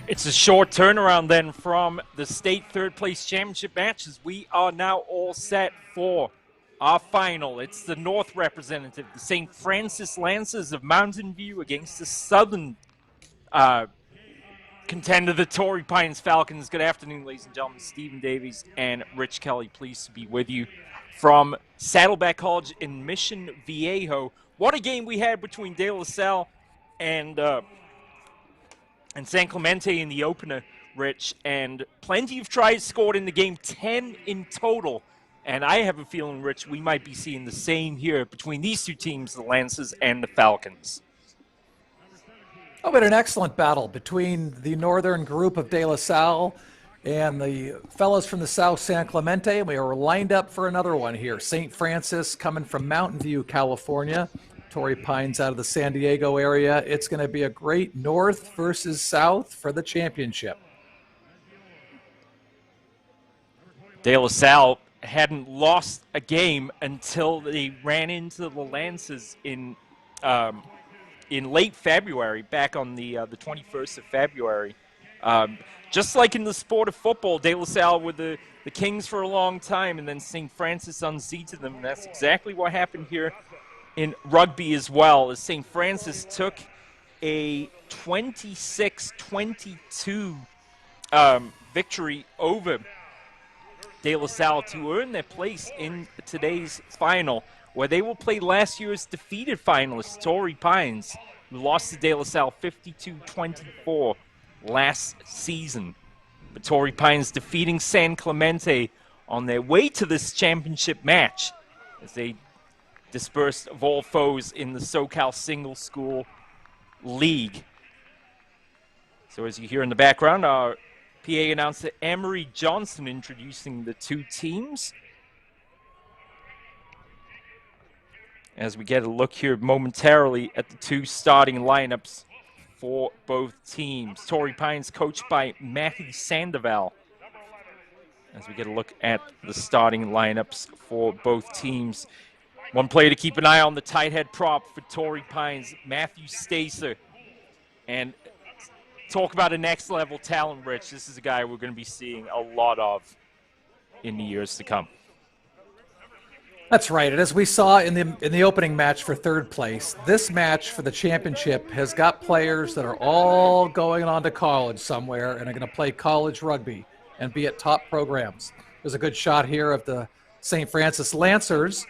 It's a short turnaround then from the state third place championship matches. We are now all set for our final. It's the North representative, the St. Francis Lancers of Mountain View against the Southern contender, the Torrey Pines Falcons. Good afternoon, ladies and gentlemen. Stephen Davies and Rich Kelly, pleased to be with you from Saddleback College in Mission Viejo. What a game we had between De La Salle and San Clemente in the opener, Rich, and plenty of tries scored in the game, 10 in total. And I have a feeling, Rich, we might be seeing the same here between these two teams, the Lancers and the Falcons. Oh, but an excellent battle between the northern group of De La Salle and the fellows from the South, San Clemente. We are lined up for another one here. St. Francis coming from Mountain View, California. Torrey Pines out of the San Diego area. It's going to be a great North versus South for the championship. De La Salle hadn't lost a game until they ran into the Lancers in late February, back on the 21st of February. Just like in the sport of football, De La Salle were the kings for a long time, and then St. Francis unseated them, and that's exactly what happened here in rugby as well, as St. Francis took a 26-22 victory over De La Salle to earn their place in today's final, where they will play last year's defeated finalists, Torrey Pines, who lost to De La Salle 52-24 last season. But Torrey Pines defeating San Clemente on their way to this championship match as they dispersed of all foes in the Socal Single School League. So as you hear in the background, our PA announcer Emery Johnson introducing the two teams. As we get a look here momentarily at the two starting lineups for both teams. Torrey Pines coached by Matthew Sandoval. As we get a look at the starting lineups for both teams. One player to keep an eye on, the tight head prop for Torrey Pines, Matthew Stacer. And talk about a next level talent, Rich. This is a guy we're going to be seeing a lot of in the years to come. That's right. And as we saw in the opening match for third place, this match for the championship has got players that are all going on to college somewhere and are going to play college rugby and be at top programs. There's a good shot here of the St. Francis Lancers,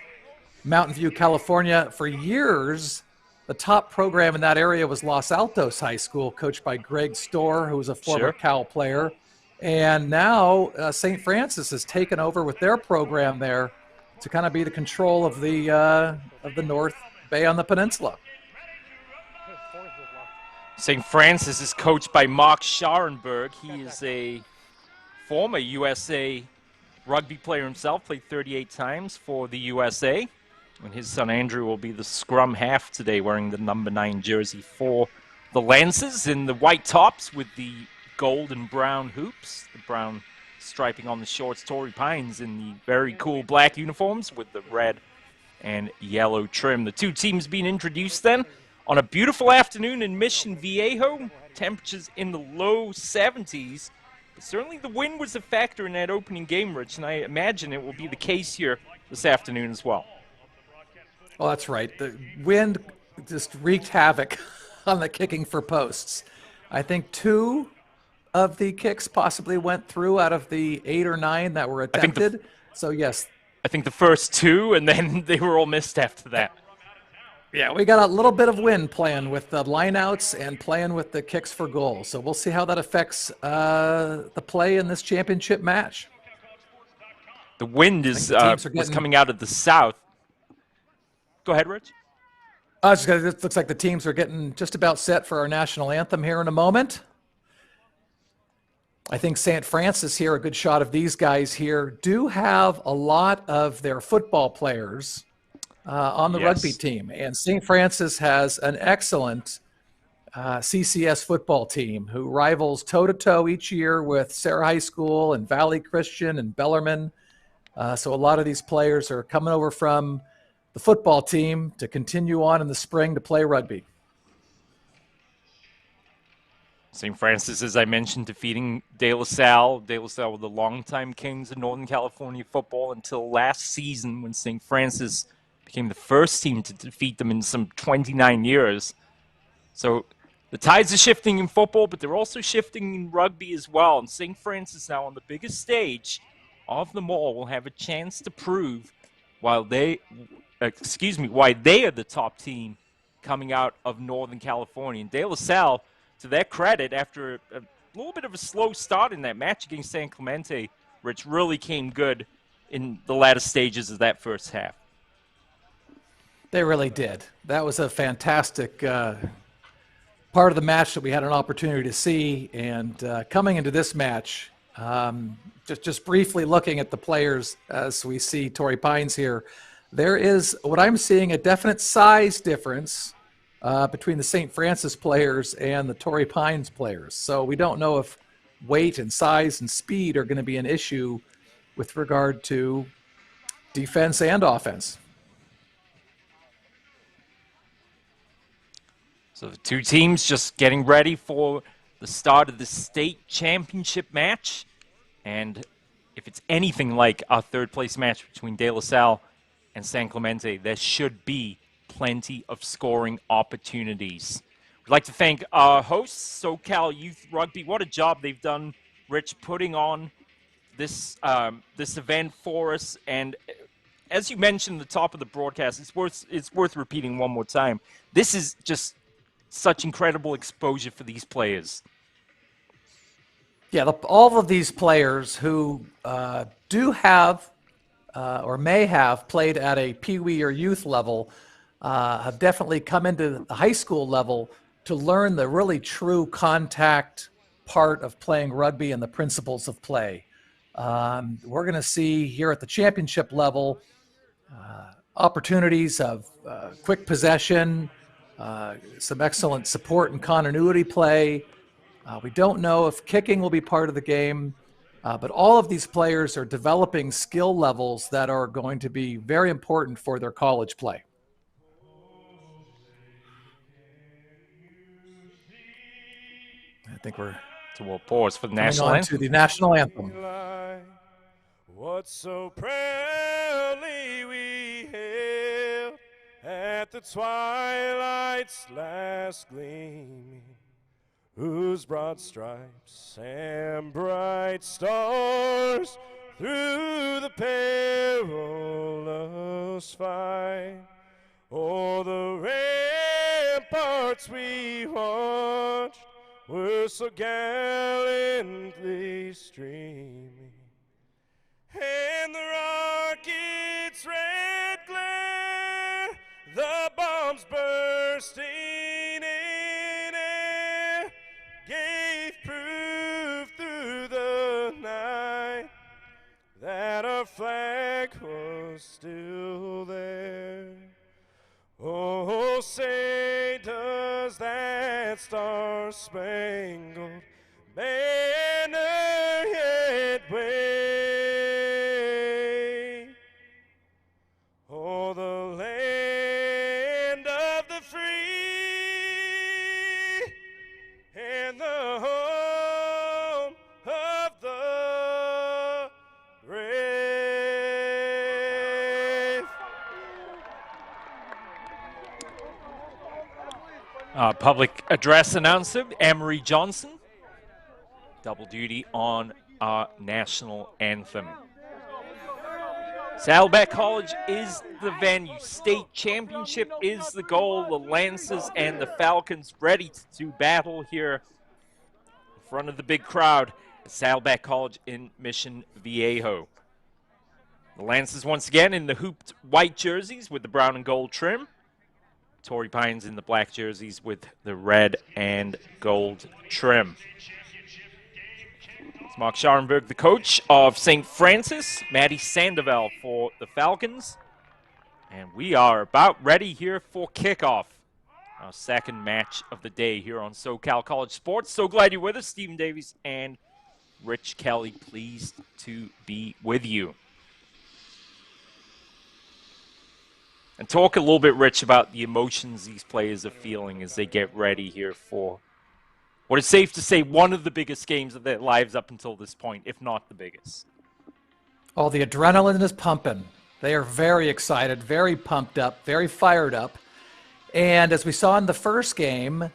Mountain View, California. For years, the top program in that area was Los Altos High School, coached by Greg Storr, who was a former Cal player. And now St. Francis has taken over with their program there to kind of be the control of the North Bay on the peninsula. St. Francis is coached by Mark Scharenberg. He is a former USA rugby player himself, played 38 times for the USA. And his son Andrew will be the scrum half today, wearing the number 9 jersey for the Lancers in the white tops with the gold and brown hoops, the brown striping on the shorts. Torrey Pines in the very cool black uniforms with the red and yellow trim. The two teams being introduced then on a beautiful afternoon in Mission Viejo. Temperatures in the low 70s. But certainly the wind was a factor in that opening game, Rich, and I imagine it will be the case here this afternoon as well. Well, that's right. The wind just wreaked havoc on the kicking for posts. I think 2 of the kicks possibly went through out of the 8 or 9 that were attempted. So, yes. I think the first 2, and then they were all missed after that. Yeah, we got a little bit of wind playing with the lineouts and playing with the kicks for goal. So we'll see how that affects the play in this championship match. The wind is was coming out of the south. Go ahead, Rich. It looks like the teams are getting just about set for our national anthem here in a moment. I think St. Francis here, a good shot of these guys here, do have a lot of their football players on the rugby team. And St. Francis has an excellent CCS football team who rivals toe-to-toe each year with Sarah High School and Valley Christian and Bellarmine. So a lot of these players are coming over from the football team to continue on in the spring to play rugby. St. Francis, as I mentioned, defeating De La Salle. De La Salle were the longtime kings of Northern California football until last season when St. Francis became the first team to defeat them in some 29 years. So the tides are shifting in football, but they're also shifting in rugby as well. And St. Francis now on the biggest stage of them all will have a chance to prove why they are the top team coming out of Northern California. And De La Salle, to their credit, after a little bit of a slow start in that match against San Clemente, Rich, really came good in the latter stages of that first half. They really did. That was a fantastic part of the match that we had an opportunity to see. And coming into this match, just briefly looking at the players as we see Torrey Pines here, there is what I'm seeing a definite size difference between the St. Francis players and the Torrey Pines players. So we don't know if weight and size and speed are going to be an issue with regard to defense and offense. So the two teams just getting ready for the start of the state championship match. And if it's anything like our third place match between De La Salle and San Clemente, there should be plenty of scoring opportunities. We'd like to thank our hosts, Socal Youth Rugby. What a job they've done, Rich, putting on this event for us. And as you mentioned at the top of the broadcast, it's worth repeating one more time. This is just such incredible exposure for these players. Yeah, all of these players who do have or may have played at a peewee or youth level have definitely come into the high school level to learn the really true contact part of playing rugby and the principles of play. We're going to see here at the championship level opportunities of quick possession, some excellent support and continuity play. We don't know if kicking will be part of the game, but all of these players are developing skill levels that are going to be very important for their college play. I think so we'll pause for the national anthem. To the national anthem. What so proudly we hailed at the twilight's last gleaming, whose broad stripes and bright stars through the perilous fight o'er the ramparts we watched were so gallantly streaming, and the rocket's red glare, the bombs bursting in air, gave proof through the night that our flag was still there. Oh, say does that star-spangled banner yet wave o'er the land of the free and the home of the brave. Public address announcer, Emery Johnson. Double duty on our national anthem. Saddleback College is the venue. State championship is the goal. The Lancers and the Falcons ready to battle here in front of the big crowd at Saddleback College in Mission Viejo. The Lancers once again in the hooped white jerseys with the brown and gold trim. Torrey Pines in the black jerseys with the red and gold trim. It's Mark Scharenberg, the coach of St. Francis, Maddie Sandoval for the Falcons. And we are about ready here for kickoff. Our second match of the day here on Socal College Sports. So glad you're with us, Stephen Davies and Rich Kelly. Pleased to be with you. And talk a little bit, Rich, about the emotions these players are feeling as they get ready here for what is safe to say one of the biggest games of their lives up until this point, if not the biggest. Oh, the adrenaline is pumping. They are very excited, very pumped up, very fired up. And as we saw in the first game,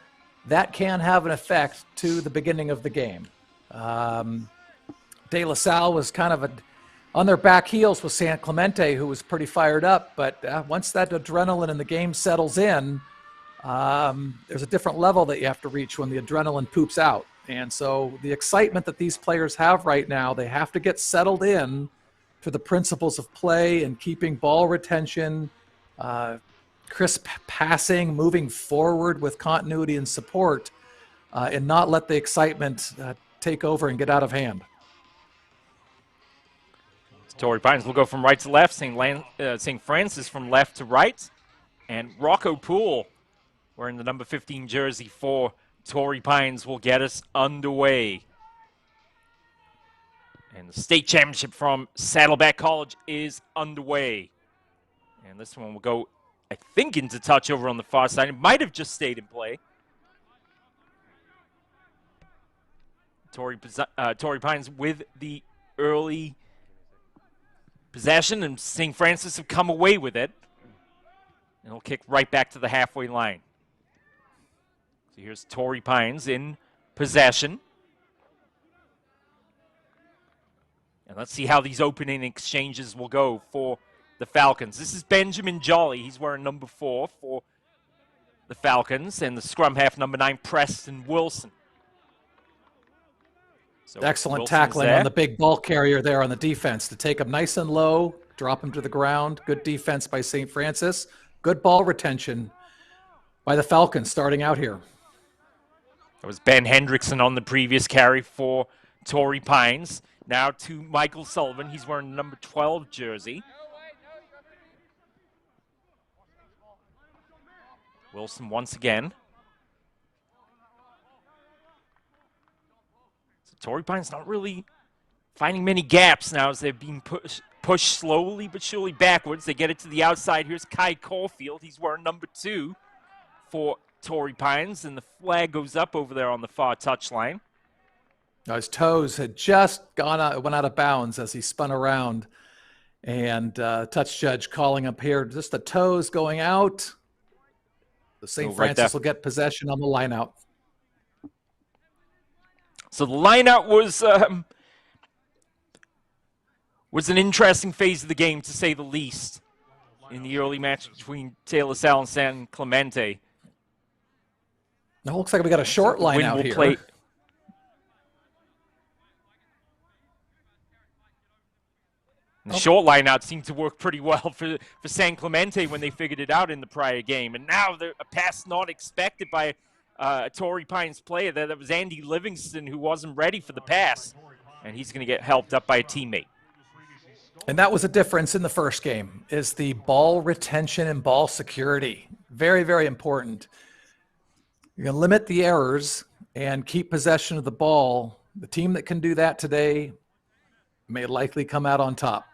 that can have an effect to the beginning of the game. De La Salle was kind of on their back heels with San Clemente, who was pretty fired up. But once that adrenaline in the game settles in, there's a different level that you have to reach when the adrenaline poops out. And so the excitement that these players have right now, they have to get settled in to the principles of play and keeping ball retention, crisp passing, moving forward with continuity and support, and not let the excitement take over and get out of hand. Torrey Pines will go from right to left, St. Francis from left to right, and Rocco Poole, wearing the number 15 jersey for Torrey Pines, will get us underway. And the state championship from Saddleback College is underway. And this one will go, I think, into touch over on the far side. It might have just stayed in play. Torrey Pines with the early possession, and St. Francis have come away with it. And it'll kick right back to the halfway line. So here's Torrey Pines in possession. And let's see how these opening exchanges will go for the Falcons. This is Benjamin Jolly. He's wearing number 4 for the Falcons. And the scrum half, number 9, Preston Wilson. So excellent Wilson's tackling there on the big ball carrier there on the defense to take him nice and low, drop him to the ground. Good defense by St. Francis. Good ball retention by the Falcons starting out here. That was Ben Hendrickson on the previous carry for Torrey Pines. Now to Michael Sullivan. He's wearing the number 12 jersey. Wilson once again. So Torrey Pines not really finding many gaps now as they're being pushed slowly but surely backwards. They get it to the outside. Here's Kai Caulfield. He's wearing number 2 for Torrey Pines, and the flag goes up over there on the far touchline. Now his toes had just went out of bounds as he spun around, and touch judge calling up here. Just the toes going out. The St. Francis will get possession on the line out. So the line out was an interesting phase of the game, to say the least, in the early match between De La Salle and San Clemente. Now it looks like we got a short line out here. The short line out seemed to work pretty well for San Clemente when they figured it out in the prior game. And now a pass not expected by a Torrey Pines player. That was Andy Livingston, who wasn't ready for the pass. And he's going to get helped up by a teammate. And that was a difference in the first game, is the ball retention and ball security. Very, very important. You're going to limit the errors and keep possession of the ball. The team that can do that today may likely come out on top.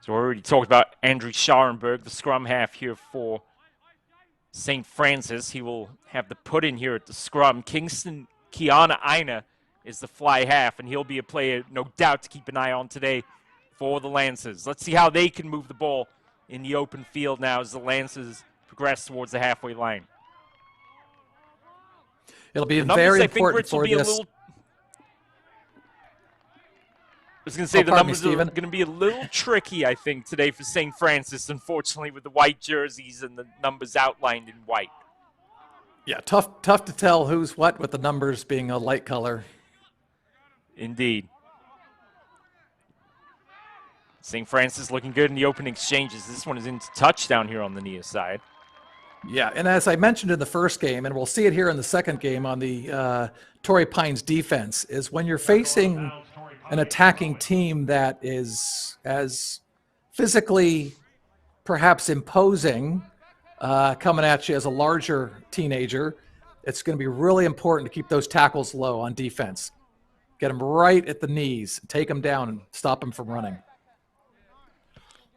So we already talked about Andrew Scharenberg, the scrum half here for St. Francis. He will have the put in here at the scrum. Kingston Kiana Aina is the fly half, and he'll be a player, no doubt, to keep an eye on today for the Lancers. Let's see how they can move the ball in the open field now as the Lancers progress towards the halfway line. It'll be very important for this. I was going to say the numbers are going to be a little tricky, I think, today for St. Francis, unfortunately, with the white jerseys and the numbers outlined in white. Yeah, tough to tell who's what with the numbers being a light color. Indeed. St. Francis looking good in the open exchanges. This one is into touchdown here on the near side. Yeah, and as I mentioned in the first game, and we'll see it here in the second game on the Torrey Pines defense, is when you're facing an attacking team that is as physically perhaps imposing coming at you as a larger teenager, it's going to be really important to keep those tackles low on defense. Get them right at the knees, take them down, and stop them from running.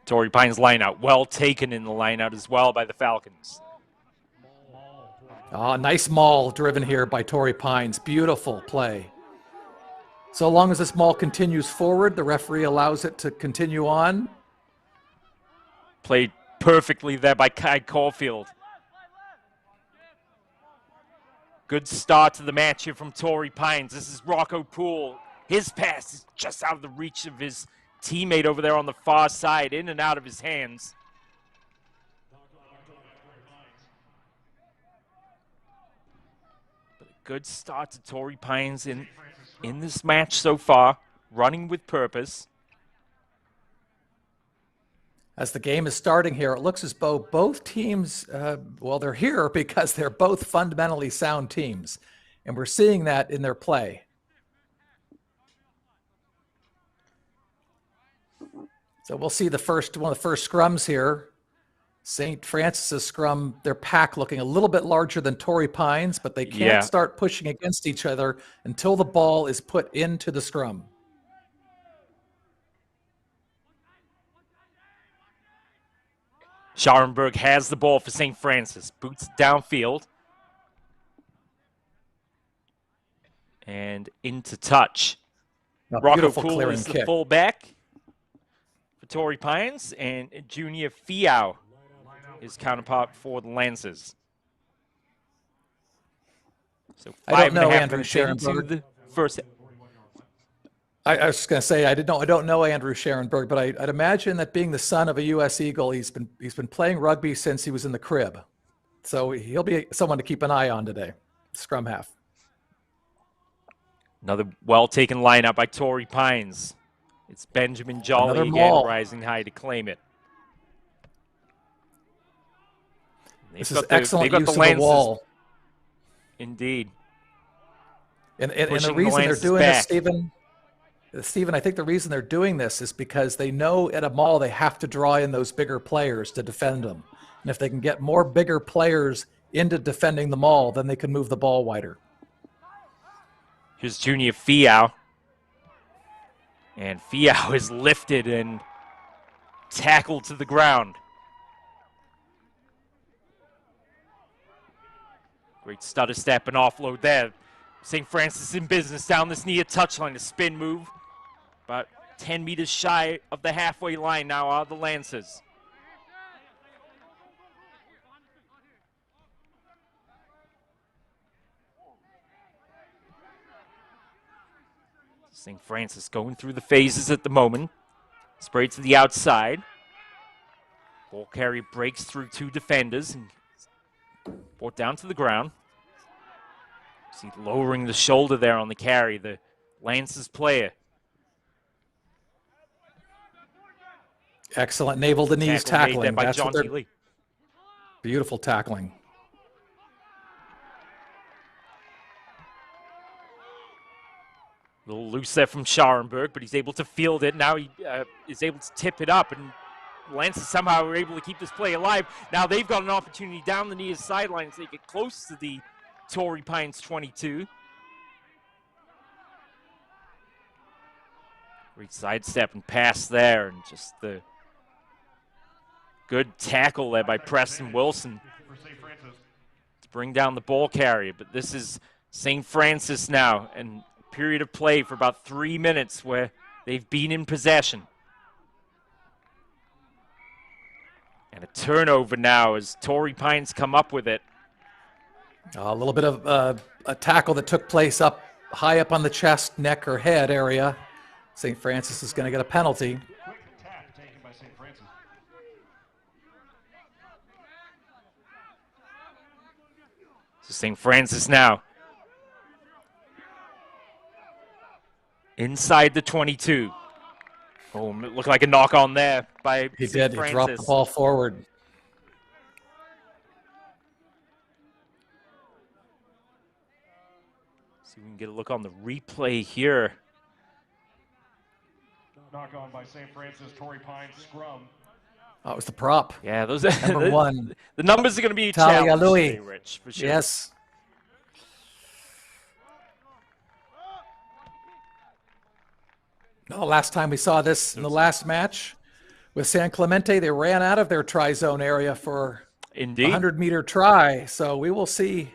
Torrey Pines line out, well taken in the line out as well by the Falcons. Oh, nice maul driven here by Torrey Pines. Beautiful play. So long as this maul continues forward, the referee allows it to continue on. Played perfectly there by Kai Caulfield. Good start to the match here from Torrey Pines. This is Rocco Poole. His pass is just out of the reach of his teammate over there on the far side, in and out of his hands. But a good start to Torrey Pines in this match so far, running with purpose. As the game is starting here, it looks as though both teams, well, they're here because they're both fundamentally sound teams. And we're seeing that in their play. So we'll see one of the first scrums here. St. Francis's scrum, their pack looking a little bit larger than Torrey Pines, but they can't start pushing against each other until the ball is put into the scrum. Scharenberg has the ball for St. Francis. Boots downfield. And into touch. Rocco Poole is the fullback for Torrey Pines, and Junior Fiao is counterpart for the Lancers. So 5.5 minutes into the first. I was just going to say I don't know Andrew Scharenberg, but I'd imagine that being the son of a U.S. Eagle, he's been playing rugby since he was in the crib, so he'll be someone to keep an eye on today. Scrum half. Another well-taken lineup by Torrey Pines. It's Benjamin Jolly again, rising high to claim it. This is excellent use of the wall. Indeed. And the reason they're doing this, Stephen, I think the reason they're doing this is because they know at a maul they have to draw in those bigger players to defend them. And if they can get more bigger players into defending the maul, then they can move the ball wider. Here's Junior Fiao. And Fiao is lifted and tackled to the ground. Great stutter step and offload there. St. Francis in business down this near touchline. A spin move. About 10 meters shy of the halfway line now are the Lancers. St. Francis going through the phases at the moment. Spray to the outside. Ball carrier breaks through two defenders and brought down to the ground. See lowering the shoulder there on the carry, the Lancers player. Excellent navel to knees tackling. That's what they're... Beautiful tackling. A little loose there from Scharenberg, but he's able to field it. Now he is able to tip it up, and Lancers somehow were able to keep this play alive. Now they've got an opportunity down the near sideline as they get close to the Torrey Pines 22. Great sidestep and pass there, and just the good tackle there by Preston Wilson to bring down the ball carrier. But this is St. Francis now, and a period of play for about 3 minutes where they've been in possession. And a turnover now as Torrey Pines come up with it. A little bit of a tackle that took place up high up on the chest, neck, or head area. St. Francis is going to get a penalty. So St. Francis now inside the 22. Oh, it looked like a knock on there by He St. did. Francis. He dropped the ball forward. See if we can get a look on the replay here. Knock on by St. Francis, Torrey Pines scrum. Oh, it was the prop. Yeah, those number one. The numbers are going to be a challenge today, Rich, for sure. Yes. No, last time we saw this in the last match with San Clemente, they ran out of their tri-zone area for a 100-meter try. So we will see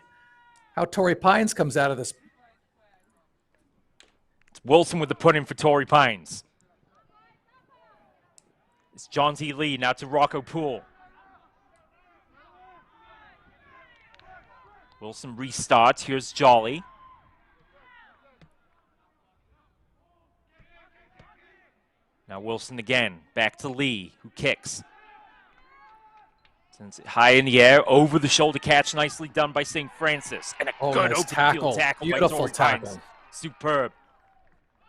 how Torrey Pines comes out of this. It's Wilson with the put in for Torrey Pines. It's John T. Lee now to Rocco Poole. Wilson restarts. Here's Jolly. Now Wilson again. Back to Lee, who kicks. Sends it high in the air. Over the shoulder catch. Nicely done by St. Francis. And a good nice open field tackle by Beautiful Torrey tackle. Pines. Superb.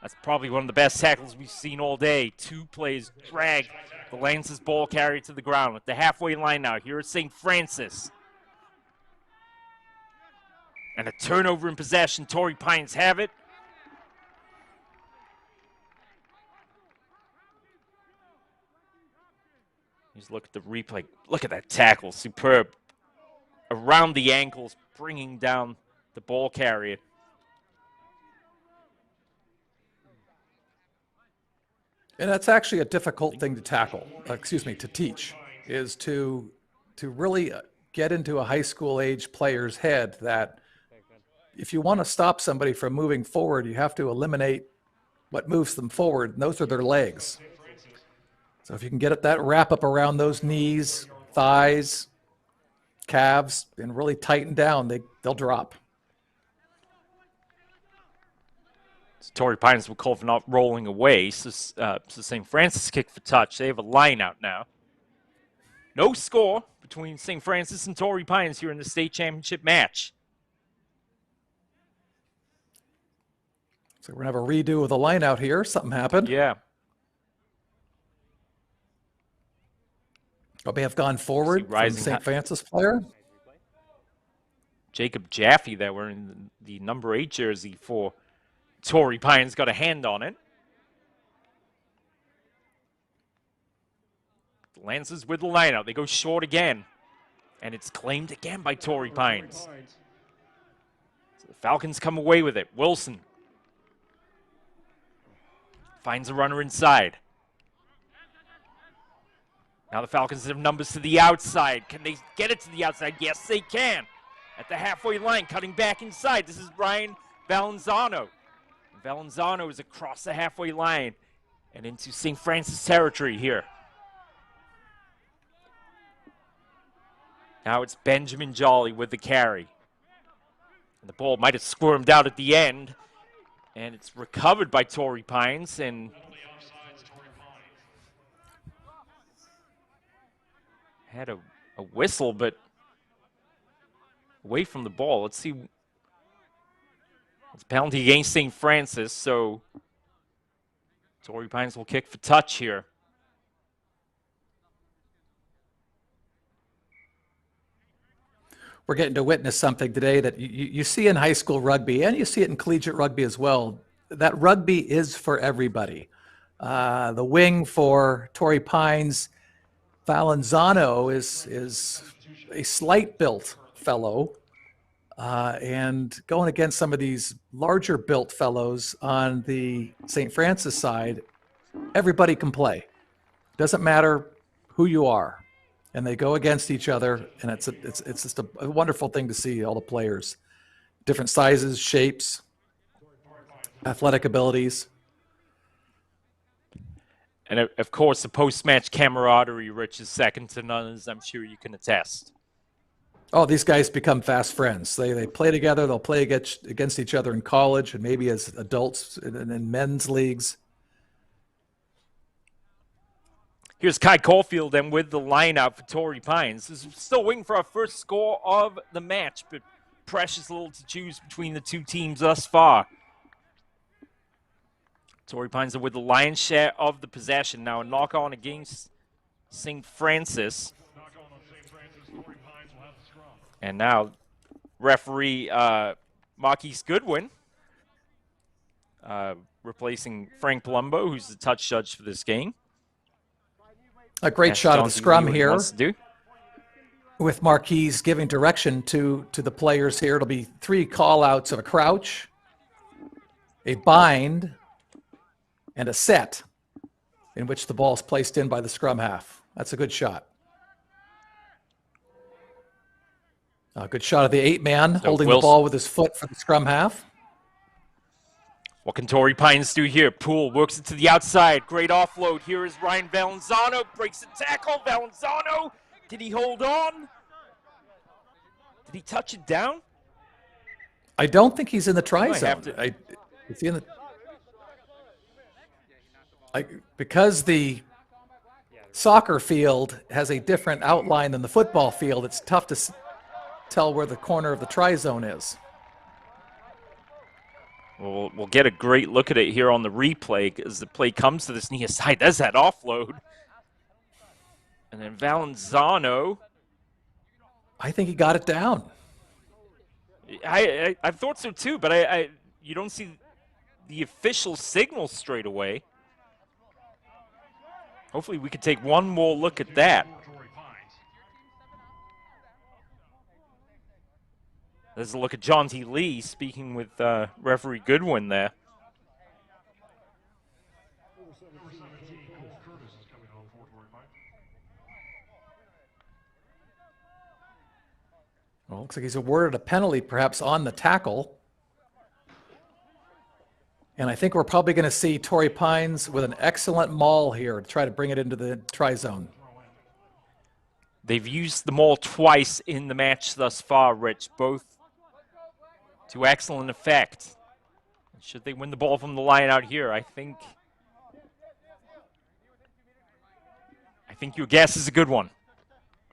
That's probably one of the best tackles we've seen all day. Two plays drag the Lancers ball carrier to the ground. At the halfway line now. Here is St. Francis. And a turnover in possession. Torrey Pines have it. Just look at the replay. Look at that tackle. Superb. Around the ankles, bringing down the ball carrier. And that's actually a difficult thing to tackle, to teach, is to really get into a high school age player's head that if you want to stop somebody from moving forward, you have to eliminate what moves them forward, and those are their legs. So if you can get that wrap up around those knees, thighs, calves, and really tighten down, they'll drop. So Torrey Pines will call for not rolling away. So St. Francis kick for touch. They have a line out now. No score between St. Francis and Torrey Pines here in the state championship match. So we're going to have a redo of the line out here. Something happened. Yeah. But may have gone forward from St. Francis player. Jacob Jaffe that were in the number 8 jersey for Torrey Pines got a hand on it. The Lancers with the line out. They go short again. And it's claimed again by Torrey Pines. So the Falcons come away with it. Wilson finds a runner inside. Now the Falcons have numbers to the outside. Can they get it to the outside? Yes, they can. At the halfway line, cutting back inside. This is Ryan Valanzano. Valanzano is across the halfway line and into St. Francis territory here. Now it's Benjamin Jolly with the carry. And the ball might have squirmed out at the end. And it's recovered by Torrey Pines. And had a whistle, but away from the ball. Let's see. It's a penalty against St. Francis, so Torrey Pines will kick for touch here. We're getting to witness something today that you see in high school rugby, and you see it in collegiate rugby as well. That rugby is for everybody. The wing for Torrey Pines, Valanzano, is a slight-built fellow, and going against some of these larger-built fellows on the St. Francis side, everybody can play. Doesn't matter who you are. And they go against each other, and it's just a wonderful thing to see, all the players. Different sizes, shapes, athletic abilities. And, of course, the post-match camaraderie, Rich, is second to none, as I'm sure you can attest. Oh, these guys become fast friends. They play together. They'll play against each other in college and maybe as adults in men's leagues. Here's Kai Caulfield and with the line out for Torrey Pines. This is still waiting for our first score of the match, but precious little to choose between the two teams thus far. Torrey Pines are with the lion's share of the possession. Now a knock on against St. Francis. And now referee Marquise Goodwin replacing Frank Palumbo, who's the touch judge for this game. A great shot of the scrum here with Marquise giving direction to the players here. It'll be 3 call-outs of a crouch, a bind, and a set in which the ball is placed in by the scrum half. That's a good shot. Good shot of the 8-man, So holding the ball with his foot for the scrum half. What can Torrey Pines do here? Poole works it to the outside. Great offload. Here is Ryan Valenzano. Breaks the tackle. Valenzano. Did he hold on? Did he touch it down? I don't think he's in the try zone. Is he in the... because the soccer field has a different outline than the football field, it's tough to tell where the corner of the try zone is. Well, we'll get a great look at it here on the replay as the play comes to this near side. There's that offload. And then Valenzano. I think he got it down. I thought so too, but you don't see the official signal straight away. Hopefully we can take one more look at that. There's a look at John T. Lee speaking with referee Goodwin there. Well, looks like he's awarded a penalty perhaps on the tackle. And I think we're probably going to see Torrey Pines with an excellent maul here to try to bring it into the try zone. They've used the maul twice in the match thus far, Rich, both to excellent effect. Should they win the ball from the line out here, I think your guess is a good one.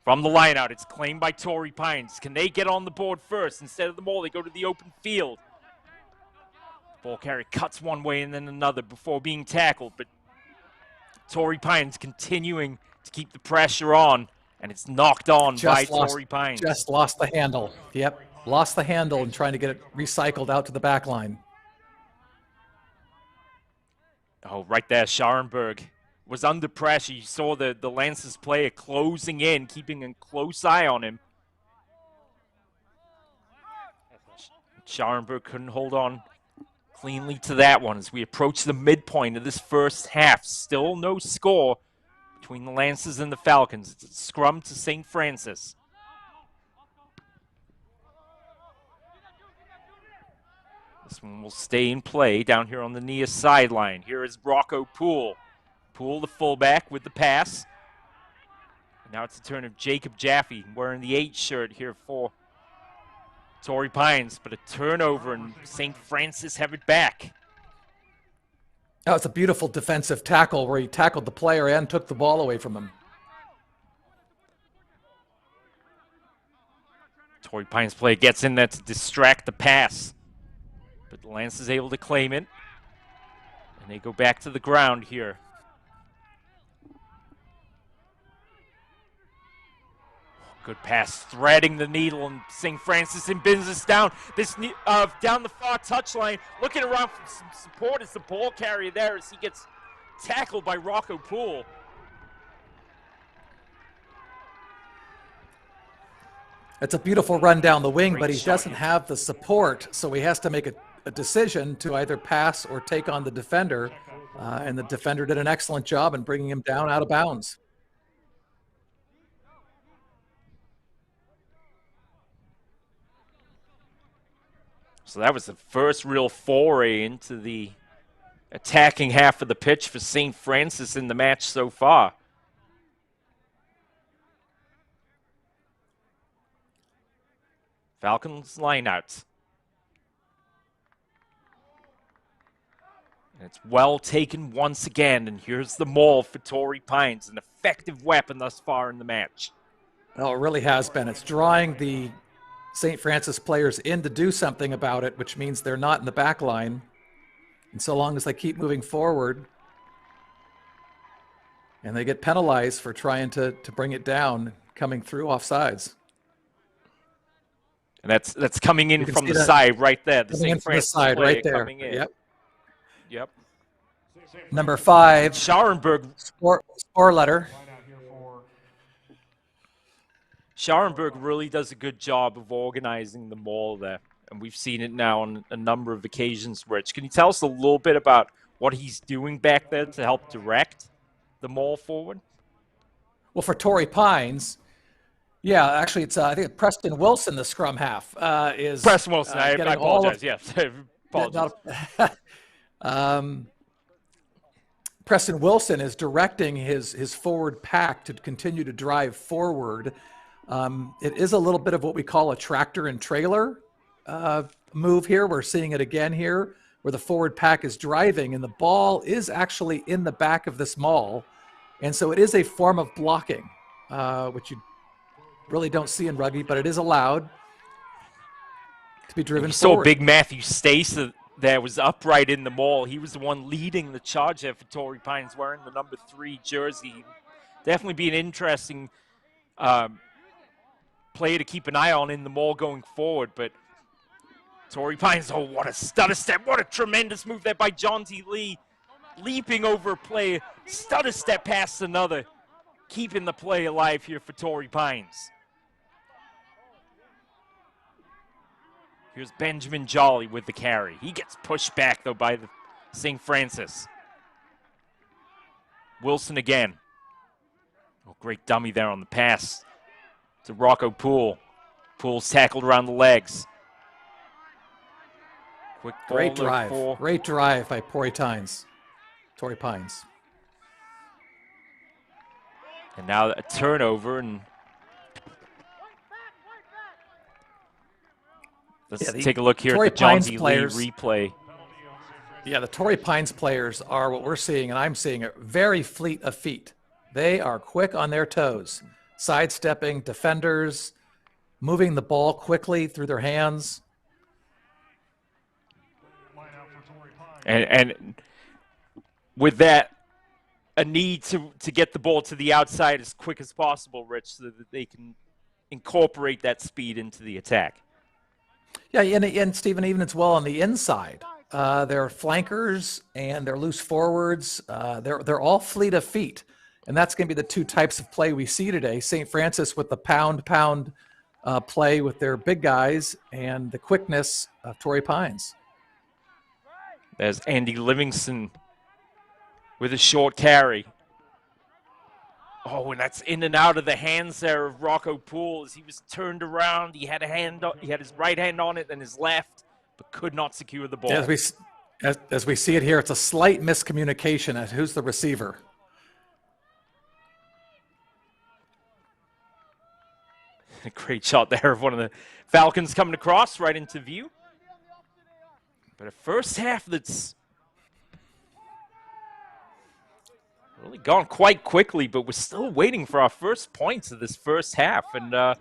From the line out, it's claimed by Torrey Pines. Can they get on the board first? Instead of the maul, they go to the open field. Ball carrier cuts one way and then another before being tackled, but Torrey Pines continuing to keep the pressure on, and it's knocked on by Torrey Pines. Just lost the handle. Yep, lost the handle and trying to get it recycled out to the back line. Oh, right there, Scharenberg was under pressure. You saw the Lancers player closing in, keeping a close eye on him. Scharenberg couldn't hold on cleanly to that one as we approach the midpoint of this first half. Still no score between the Lancers and the Falcons. It's a scrum to St. Francis. This one will stay in play down here on the near sideline. Here is Rocco Poole. Poole, the fullback, with the pass. And now it's the turn of Jacob Jaffe wearing the 8 shirt here for Torrey Pines, but a turnover and St. Francis have it back. That was a beautiful defensive tackle where he tackled the player and took the ball away from him. Torrey Pines player gets in there to distract the pass, but the Lance is able to claim it, and they go back to the ground here. Good pass, threading the needle, and St. Francis and bins us down. This down the far touchline, looking around for some support as the ball carrier there as he gets tackled by Rocco Poole. It's a beautiful run down the wing, but he doesn't have the support, so he has to make a decision to either pass or take on the defender, and the defender did an excellent job in bringing him down out of bounds. So that was the first real foray into the attacking half of the pitch for St. Francis in the match so far. Falcons lineouts. And it's well taken once again, and here's the maul for Torrey Pines, an effective weapon thus far in the match. Well, it really has been. It's drawing the St. Francis players in to do something about it, which means they're not in the back line. And so long as they keep moving forward and they get penalized for trying to bring it down, coming through offsides. And that's coming in from the side right there. The St. Francis side player right there. Coming in. Yep. Number 5. Scharenberg. Score letter. Scharenberg really does a good job of organizing the maul there, and we've seen it now on a number of occasions. Rich, can you tell us a little bit about what he's doing back there to help direct the maul forward? Well, for Torrey Pines, Yeah, actually, it's I think Preston Wilson, the scrum half, is Preston Wilson, I getting all of. apologize. Yes, I apologize. Um, Preston Wilson is directing his forward pack to continue to drive forward. It is a little bit of what we call a tractor and trailer move here. We're seeing it again here, where the forward pack is driving, and the ball is actually in the back of this maul, and so it is a form of blocking, which you really don't see in rugby, but it is allowed to be driven You saw forward. big Matthew Stace that was upright in the maul. He was the one leading the charge there for Torrey Pines, wearing the number 3 jersey. Definitely be an interesting player to keep an eye on in the maul going forward. But Torrey Pines, oh, what a stutter step. What a tremendous move there by John T. Lee. Leaping over a player, stutter step past another. Keeping the play alive here for Torrey Pines. Here's Benjamin Jolly with the carry. He gets pushed back, though, by the St. Francis. Wilson again. Oh, great dummy there on the pass to Rocco Poole. Poole's tackled around the legs. Quick ball. Great drive. Great drive by Torrey Pines. And now a turnover, and let's take a look here Torrey at the John Pines D. Lee players, replay. Yeah, the Torrey Pines players are what we're seeing, and I'm seeing it, very fleet of feet. They are quick on their toes, sidestepping defenders, moving the ball quickly through their hands. And with that, a need to get the ball to the outside as quick as possible, Rich, so that they can incorporate that speed into the attack. Yeah, and Stephen, even as well on the inside. They're flankers and they're loose forwards. They're all fleet of feet. And that's going to be the two types of play we see today. St. Francis with the pound play with their big guys, and the quickness of Torrey Pines. There's Andy Livingston with a short carry. Oh, and that's in and out of the hands there of Rocco Poole as he was turned around. He had his right hand on it and his left, but could not secure the ball. As we see it here, it's a slight miscommunication at who's the receiver. A great shot there of one of the Falcons coming across right into view. But a first half that's really gone quite quickly, but we're still waiting for our first points of this first half. And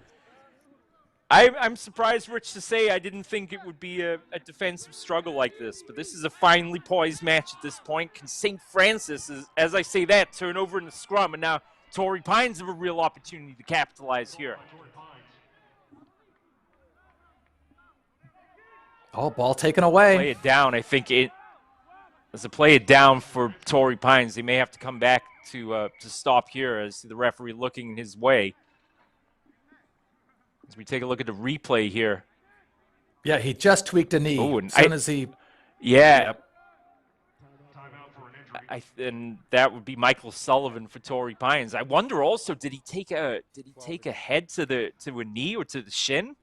I'm surprised, Rich, to say I didn't think it would be a defensive struggle like this. But this is a finely poised match at this point. Can St. Francis, as I say that, turn over in the scrum, and now Torrey Pines have a real opportunity to capitalize here. Oh, ball taken away. Play it down. I think as a play it down for Torrey Pines. They may have to come back to stop here as the referee looking his way. As we take a look at the replay here. Yeah, he just tweaked a knee. Ooh, and as soon as he. Yeah. Yep. And that would be Michael Sullivan for Torrey Pines. I wonder also, did he take a head to a knee or to the shin?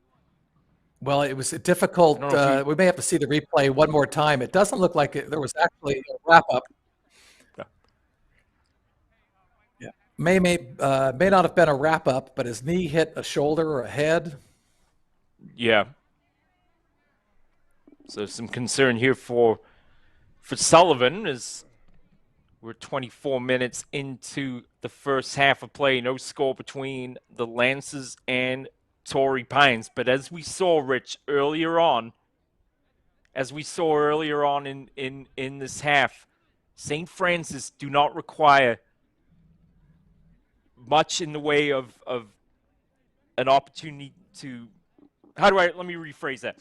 Well, it was difficult. We may have to see the replay one more time. It doesn't look like there was actually a wrap-up. Yeah, may not have been a wrap-up, but his knee hit a shoulder or a head. Yeah. So some concern here for Sullivan as we're 24 minutes into the first half of play. No score between the Lancers and Torrey Pines. But as we saw, Rich, earlier on in this half, St. Francis do not require much in the way of an opportunity to let me rephrase that.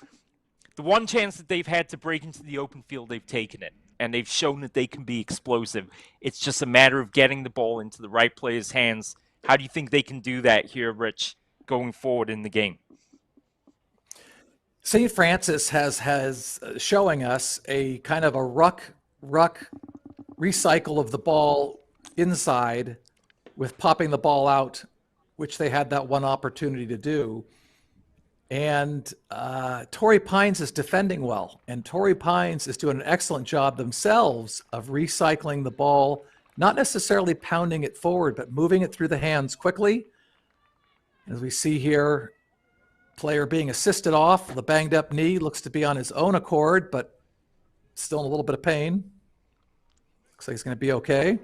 The one chance that they've had to break into the open field, they've taken it, and they've shown that they can be explosive. It's just a matter of getting the ball into the right player's hands. How do you think they can do that here, Rich, going forward in the game? St. Francis has showing us a kind of a ruck recycle of the ball inside with popping the ball out which they had that one opportunity to do. And Torrey Pines is defending well, and Torrey Pines is doing an excellent job themselves of recycling the ball, not necessarily pounding it forward, but moving it through the hands quickly. As we see here, player being assisted off, the banged up knee looks to be on his own accord, but still in a little bit of pain. Looks like he's going to be okay.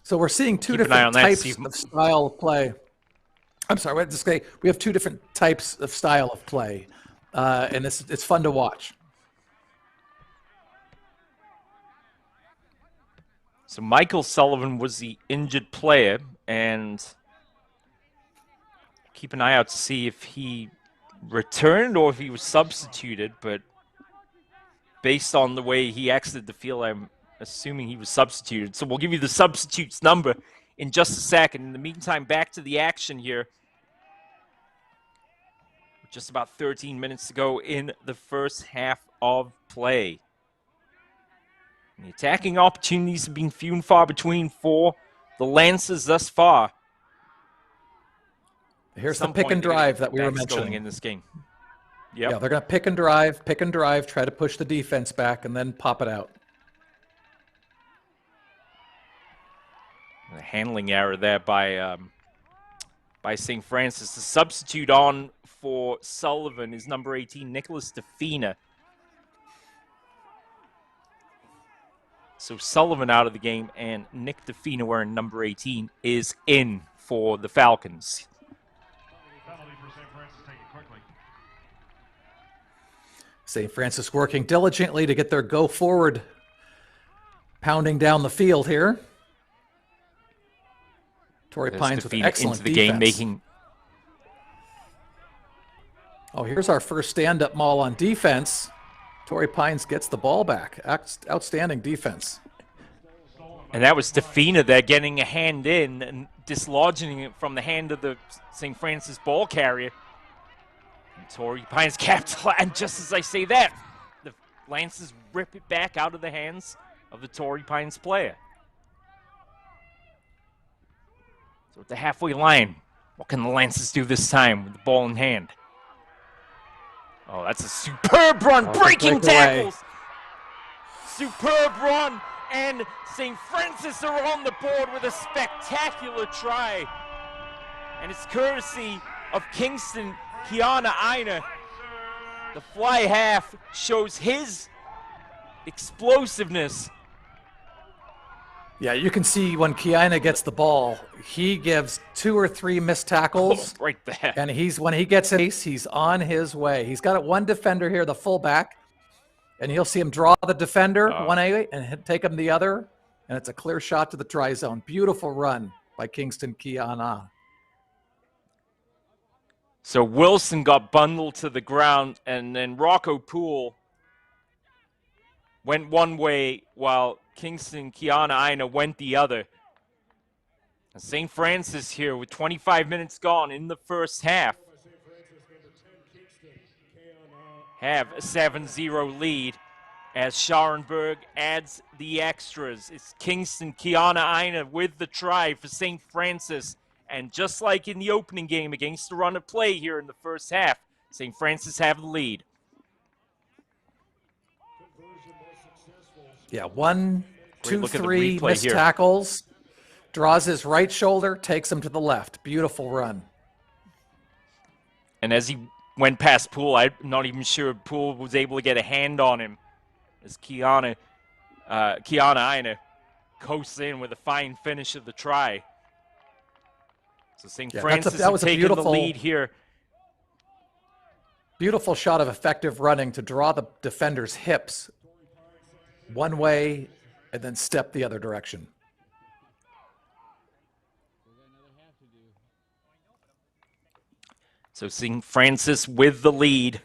So we're seeing two different types of style of play. I'm sorry, what did I say? We have two different types of style of play, and it's fun to watch. So Michael Sullivan was the injured player, and keep an eye out to see if he returned or if he was substituted, but based on the way he exited the field, I'm assuming he was substituted. So we'll give you the substitutes number in just a second. In the meantime, back to the action here. Just about 13 minutes to go in the first half of play. And the attacking opportunities have been few and far between for the Lancers thus far. Here's the pick and drive that we were mentioning in this game. Yep. Yeah, they're going to pick and drive, try to push the defense back, and then pop it out. A handling error there by St. Francis. The substitute on for Sullivan is number 18, Nicholas DeFina. So Sullivan out of the game, and Nick DeFina, wearing number 18, is in for the Falcons. St. Francis working diligently to get their go forward, pounding down the field here. Torrey Pines with excellent into the defense. Game, Oh, here's our first stand-up maul on defense. Torrey Pines gets the ball back. Outstanding defense. And that was DeFina there getting a hand in and dislodging it from the hand of the St. Francis ball carrier. And Torrey Pines capitalized. And just as I say that, the Lancers rip it back out of the hands of the Torrey Pines player. So at the halfway line, what can the Lancers do this time with the ball in hand? Oh, that's a superb run, breaking tackles. Superb run, and St. Francis are on the board with a spectacular try. And it's courtesy of Kingston Kiana Aina. The fly half shows his explosiveness. Yeah, you can see when Kiana gets the ball, he gives 2 or 3 missed tackles. Right there. And when he gets ace, he's on his way. He's got one defender here, the fullback, and you'll see him draw the defender one way and take him the other, and it's a clear shot to the try zone. Beautiful run by Kingston Kiana. So Wilson got bundled to the ground, and then Rocco Poole went one way while Kingston Kiana Aina went the other. St. Francis here with 25 minutes gone in the first half have a 7-0 lead as Scharenberg adds the extras. It's Kingston Kiana Aina with the try for St. Francis. And just like in the opening game against the run of play here in the first half, St. Francis have the lead. Yeah, 1, 2, 3 missed tackles. Draws his right shoulder, takes him to the left. Beautiful run. And as he went past Poole, I'm not even sure Poole was able to get a hand on him as Kiana Aina coasts in with a fine finish of the try. So St. Francis is taking the lead here. Beautiful shot of effective running to draw the defender's hips one way and then step the other direction. So St. Francis with the lead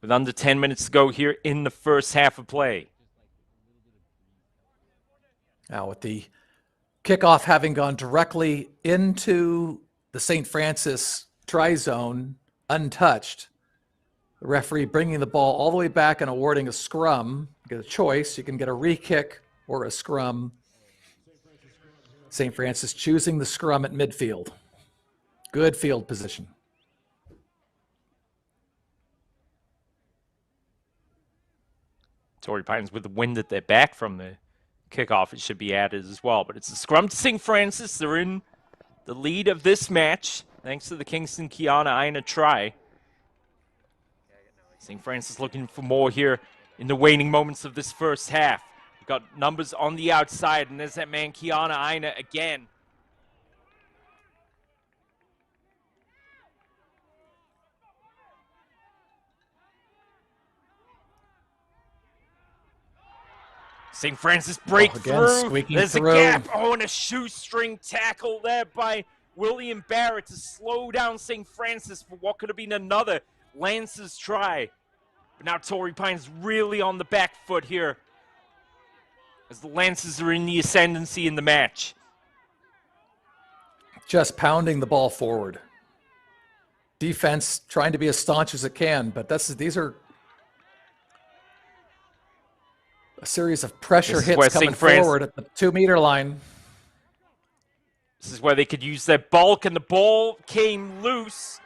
with under 10 minutes to go here in the first half of play. Now with the kickoff having gone directly into the St. Francis try zone untouched, the referee bringing the ball all the way back and awarding a scrum. You get a choice. You can get a re-kick or a scrum. St. Francis choosing the scrum at midfield. Good field position. Torrey Pines with the wind at their back from the kickoff, it should be added as well. But it's a scrum to St. Francis. They're in the lead of this match, thanks to the Kingston Kiana Ina try. St. Francis looking for more here in the waning moments of this first half. We've got numbers on the outside, and there's that man Kiana Ina again. St. Francis breakthrough. There's a gap. Oh, and a shoestring tackle there by William Barrett to slow down St. Francis for what could have been another Lancers try. But now Torrey Pines really on the back foot here as the Lancers are in the ascendancy in the match. Just pounding the ball forward. Defense trying to be as staunch as it can, but these are a series of pressure hits coming forward at the 2-meter line. This is where they could use their bulk, and the ball came loose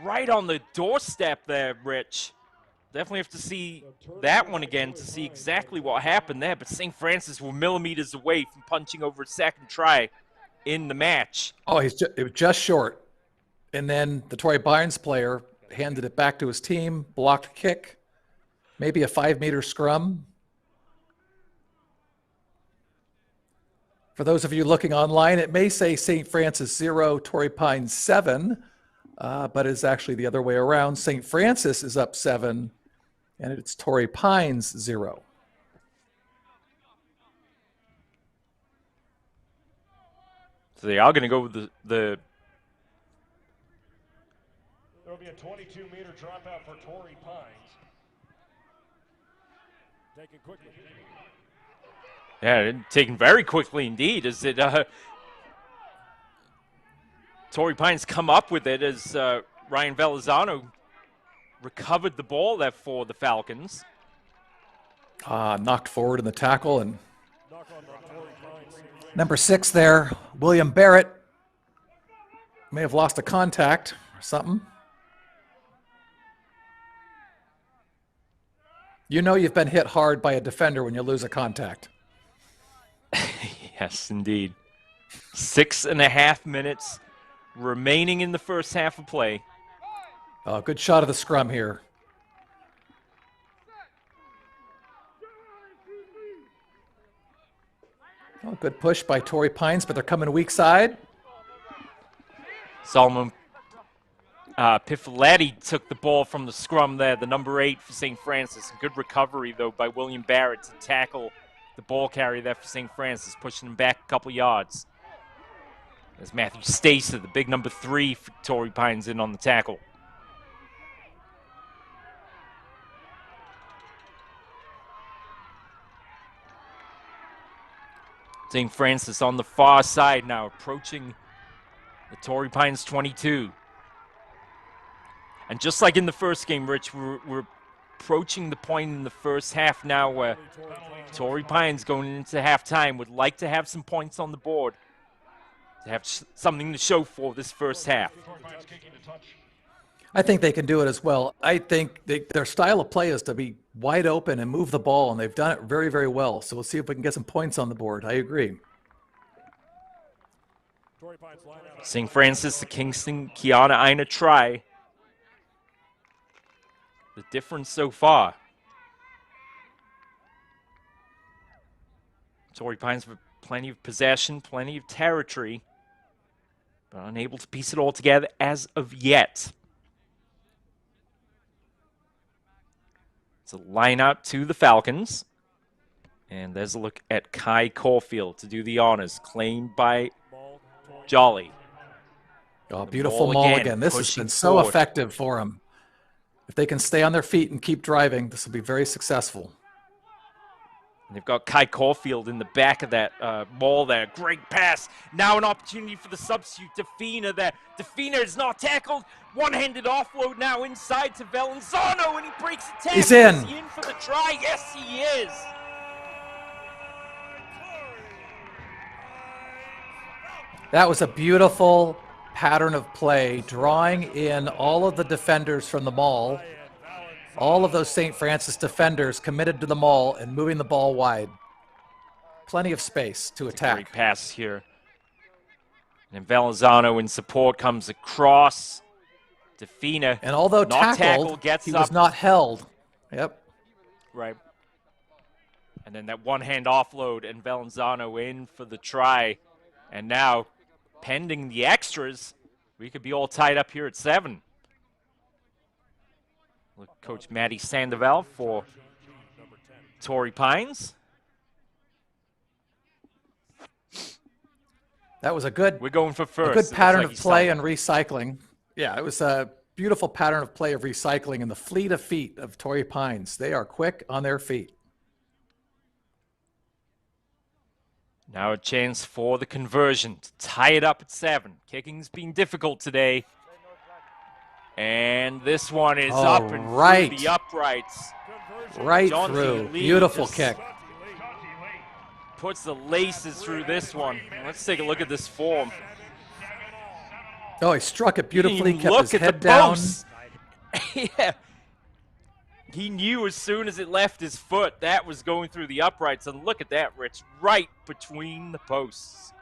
right on the doorstep there, Rich. Definitely have to see that one again to see exactly what happened there, but St. Francis were millimeters away from punching over a second try in the match. Oh, it was just short. And then the Torrey Pines player handed it back to his team, blocked a kick. Maybe a 5-meter scrum. For those of you looking online, it may say St. Francis 0, Torrey Pines 7, but it's actually the other way around. St. Francis is up 7, and it's Torrey Pines 0. So they are going to go with the There'll be a 22-meter dropout for Torrey Pines. Taken quickly. Yeah, taken very quickly indeed. As it Torrey Pines come up with it as Ryan Velizano recovered the ball there for the Falcons. Knocked forward in the tackle, and number 6 there, William Barrett, may have lost a contact or something. You know you've been hit hard by a defender when you lose a contact. Yes, indeed. 6.5 minutes remaining in the first half of play. Oh, good shot of the scrum here. Oh, good push by Torrey Pines, but they're coming weak side. Solomon Piffaletti took the ball from the scrum there, the number 8 for St. Francis. Good recovery, though, by William Barrett to tackle the ball carrier there for St. Francis, pushing him back a couple yards. There's Matthew Stacer, the big number 3 for Torrey Pines, in on the tackle. St. Francis on the far side now, approaching the Torrey Pines 22. And just like in the first game, Rich, we're approaching the point in the first half now where Torrey Pines going into halftime would like to have some points on the board, to have something to show for this first half. I think they can do it as well. I think their style of play is to be wide open and move the ball, and they've done it very, very well. So we'll see if we can get some points on the board. I agree. St. Francis, the Kingston Kiana Ina try. The difference so far. Torrey Pines with plenty of possession, plenty of territory, but unable to piece it all together as of yet. It's a line out to the Falcons. And there's a look at Kai Caulfield to do the honors, claimed by Jolly. Oh, beautiful maul again. This has been so effective for him. If they can stay on their feet and keep driving, this will be very successful. And they've got Kai Caulfield in the back of that ball there. Great pass. Now an opportunity for the substitute, Defina there. Defina is not tackled. One-handed offload now inside to Velenzano, and he breaks the tackle. He's in. Is he in for the try? Yes, he is. That was a beautiful pattern of play, drawing in all of the defenders from the maul, all of those St. Francis defenders committed to the maul and moving the ball wide. Plenty of space to attack. Great pass here. And Valenzano in support comes across. Defina, and although not tackled, gets he up. was not held. Yep. Right. And then that one-hand offload and Valenzano in for the try. And now, pending the extras, we could be all tied up here at 7. Look, Coach Matty Sandoval for Torrey Pines. That was a good. We're going for first. A good pattern of play and recycling. Yeah, it was a beautiful pattern of play of recycling and the fleet of feet of Torrey Pines. They are quick on their feet. Now a chance for the conversion to tie it up at 7. Kicking's been difficult today. And this one is up and through the uprights. Right John through. Lee Beautiful kick. Puts the laces through this one. Let's take a look at this form. Oh, he struck it beautifully, He kept his look at head the down. posts. Yeah. He knew as soon as it left his foot that was going through the uprights. And look at that, Rich, right between the posts.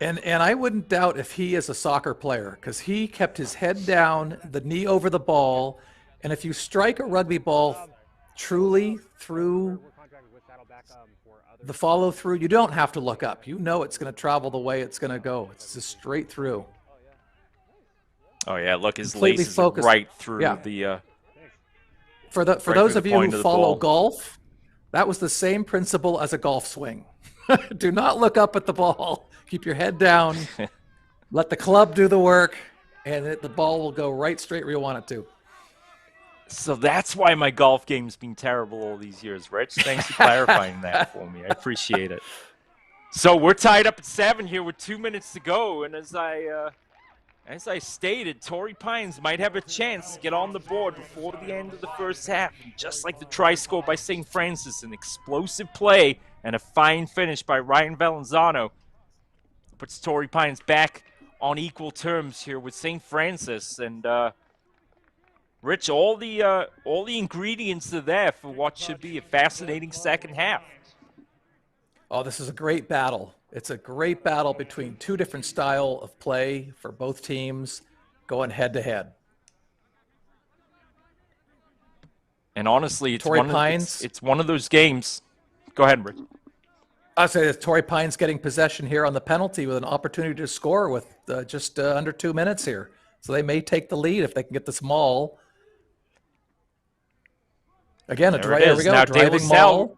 And I wouldn't doubt if he is a soccer player because he kept his head down, the knee over the ball. And if you strike a rugby ball truly through the follow through, you don't have to look up. You know it's going to travel the way it's going to go. It's just straight through. Oh, yeah, look, his Completely laces are focused. right through Yeah. the... For those of you who follow golf, that was the same principle as a golf swing. Do not look up at the ball. Keep your head down. Let the club do the work, and the ball will go right straight where you want it to. So that's why my golf game's been terrible all these years, Rich. Thanks for clarifying that for me. I appreciate it. So we're tied up at 7 here with 2 minutes to go, and as I stated, Torrey Pines might have a chance to get on the board before the end of the first half. And just like the try score by St. Francis, an explosive play and a fine finish by Ryan Valenzano puts Torrey Pines back on equal terms here with St. Francis. And Rich, all the ingredients are there for what should be a fascinating second half. Oh, this is a great battle. It's a great battle between two different style of play for both teams going head to head. And honestly, it's one of those games. Go ahead, Rich. I'd say that Torrey Pines getting possession here on the penalty with an opportunity to score with just under 2 minutes here. So they may take the lead if they can get this maul. Again, there we go, now driving maul.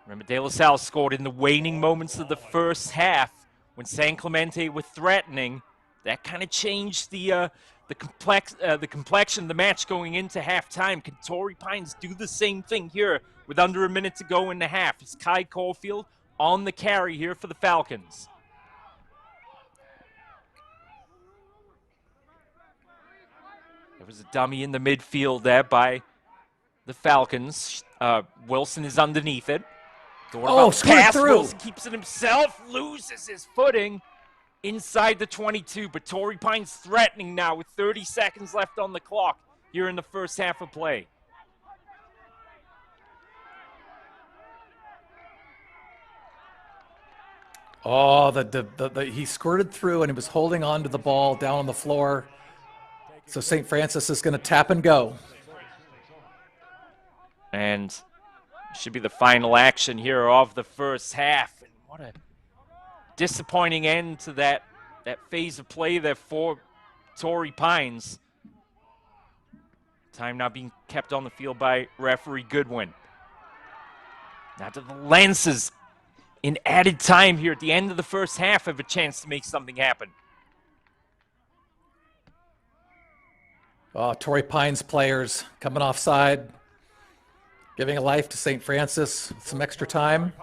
Remember, De La Salle scored in the waning moments of the first half when San Clemente were threatening. That kind of changed the complexion of the match going into halftime. Can Torrey Pines do the same thing here with under a minute to go in the half? It's Kai Caulfield on the carry here for the Falcons. There was a dummy in the midfield there by the Falcons. Wilson is underneath it. Pass through. Wilson keeps it himself, loses his footing inside the 22, but Torrey Pines threatening now with 30 seconds left on the clock here in the first half of play. Oh, he squirted through and he was holding on to the ball down on the floor. So St. Francis is going to tap and go. And should be the final action here of the first half. And what a disappointing end to that phase of play there for Torrey Pines. Time now being kept on the field by referee Goodwin. Now to the Lancers in added time here at the end of the first half have a chance to make something happen. Oh, Torrey Pines players coming offside. Giving a life to St. Francis with some extra time.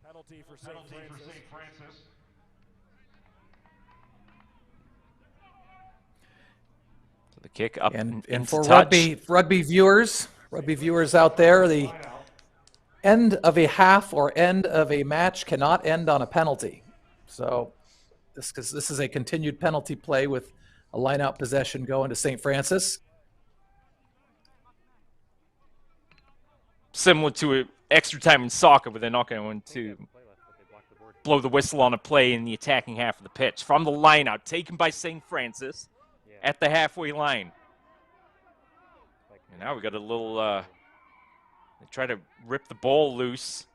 Penalty for St. Francis. So the kick up And into for touch. rugby viewers out there, the end of a half or end of a match cannot end on a penalty. So because this is a continued penalty play with a line-out possession going to St. Francis. Similar to extra time in soccer, but they're not going to blow the whistle on a play in the attacking half of the pitch. From the line-out, taken by St. Francis at the halfway line. And now we got a little, they try to rip the ball loose.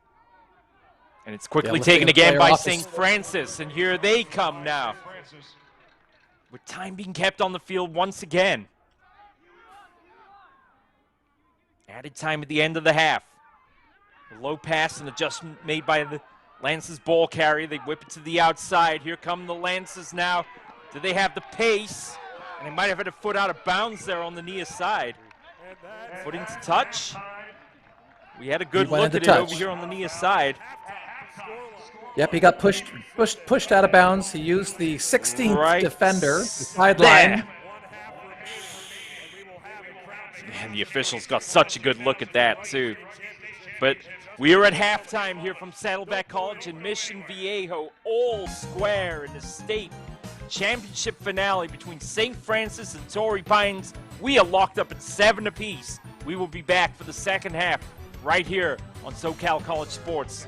And it's quickly taken again by St. Francis. And here they come now. With time being kept on the field once again. Added time at the end of the half. A low pass and adjustment made by the Lance's ball carrier. They whip it to the outside. Here come the Lances now. Do they have the pace? And they might have had a foot out of bounds there on the near side. Footing to touch. We had a good look at it over here on the near side. Yep, he got pushed out of bounds. He used the 16th defender, the sideline. And the officials got such a good look at that, too. But we are at halftime here from Saddleback College in Mission Viejo, all square in the state championship finale between St. Francis and Torrey Pines. We are locked up at 7 apiece. We will be back for the second half right here on Socal College Sports.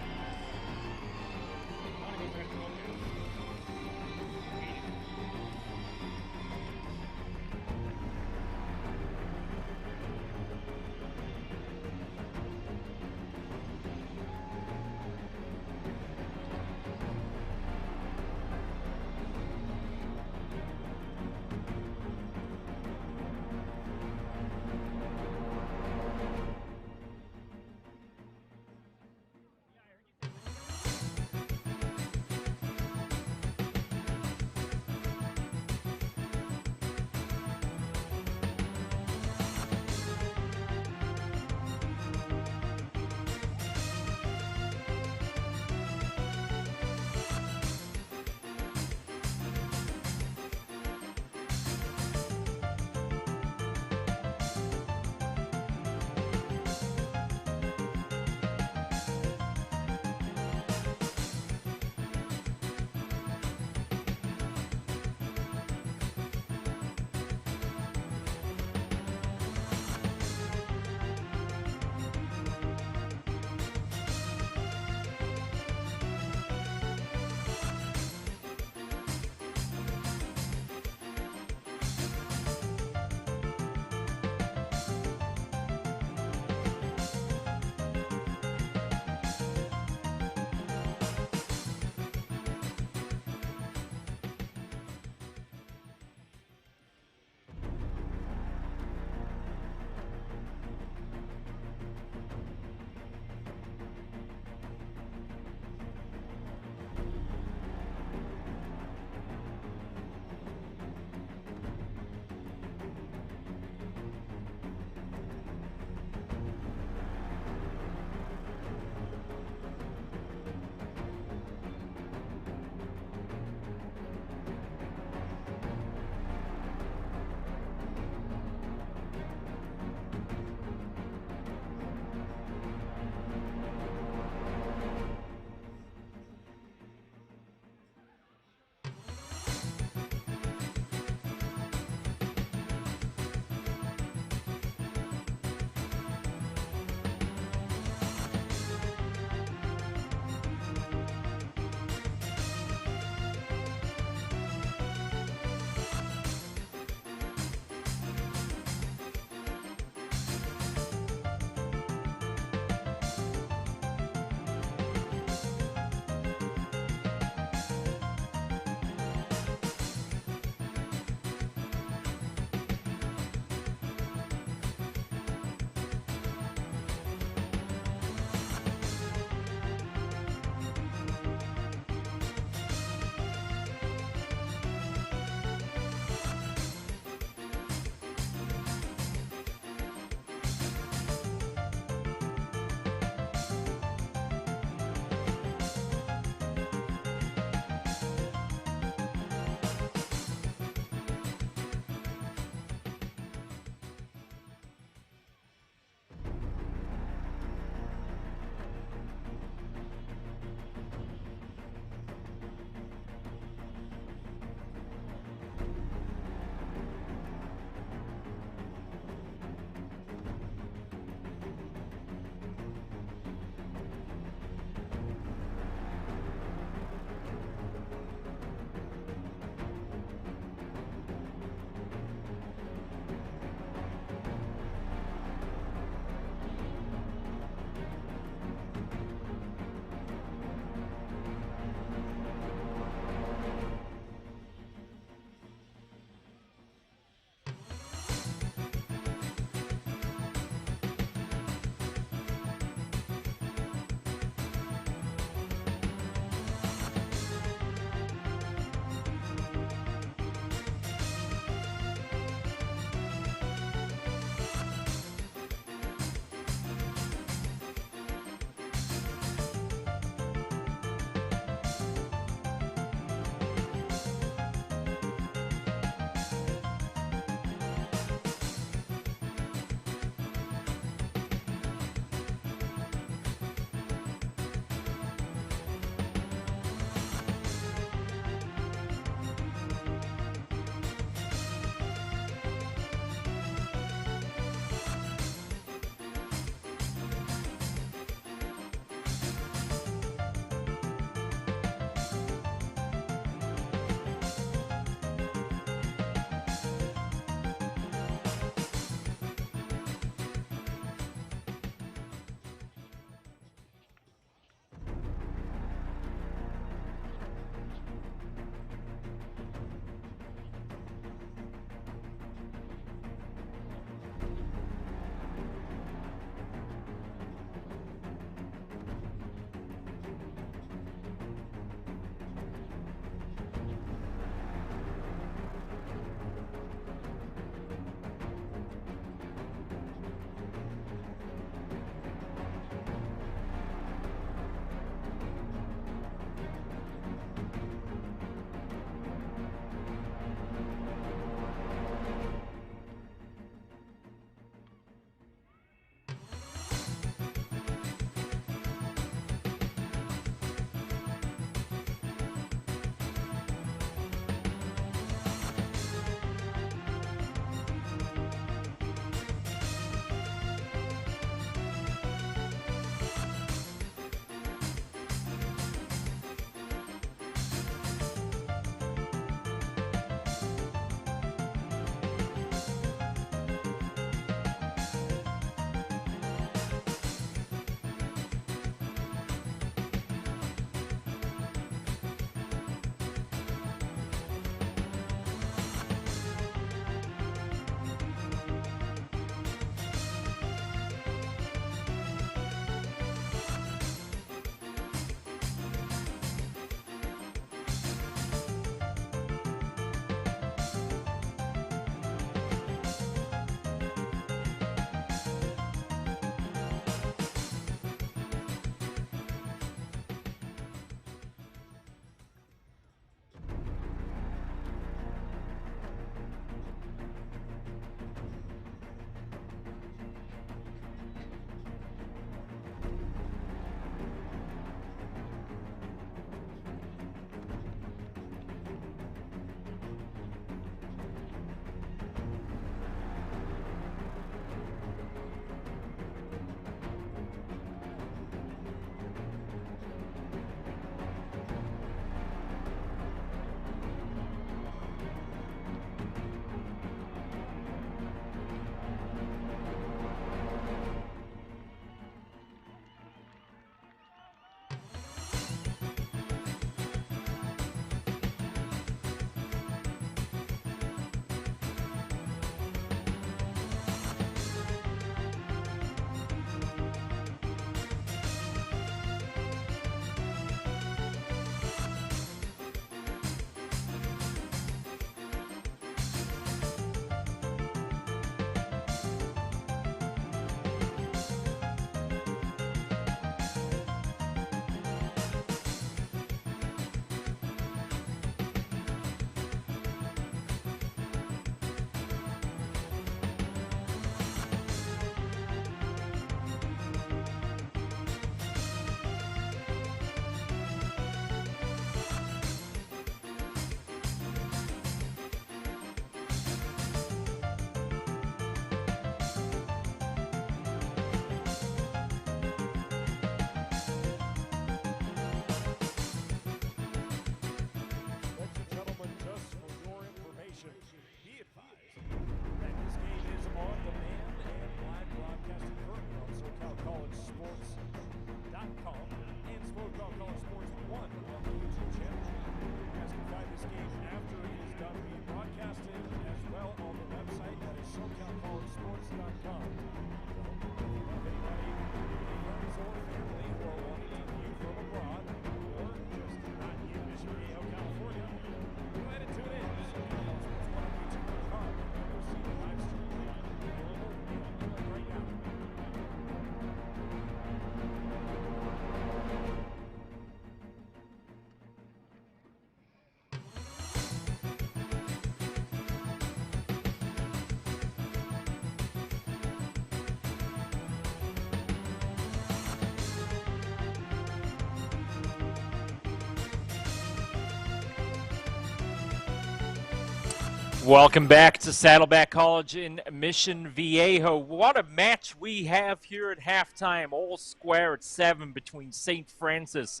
Welcome back to Saddleback College in Mission Viejo. What a match we have here at halftime. All square at 7 between St. Francis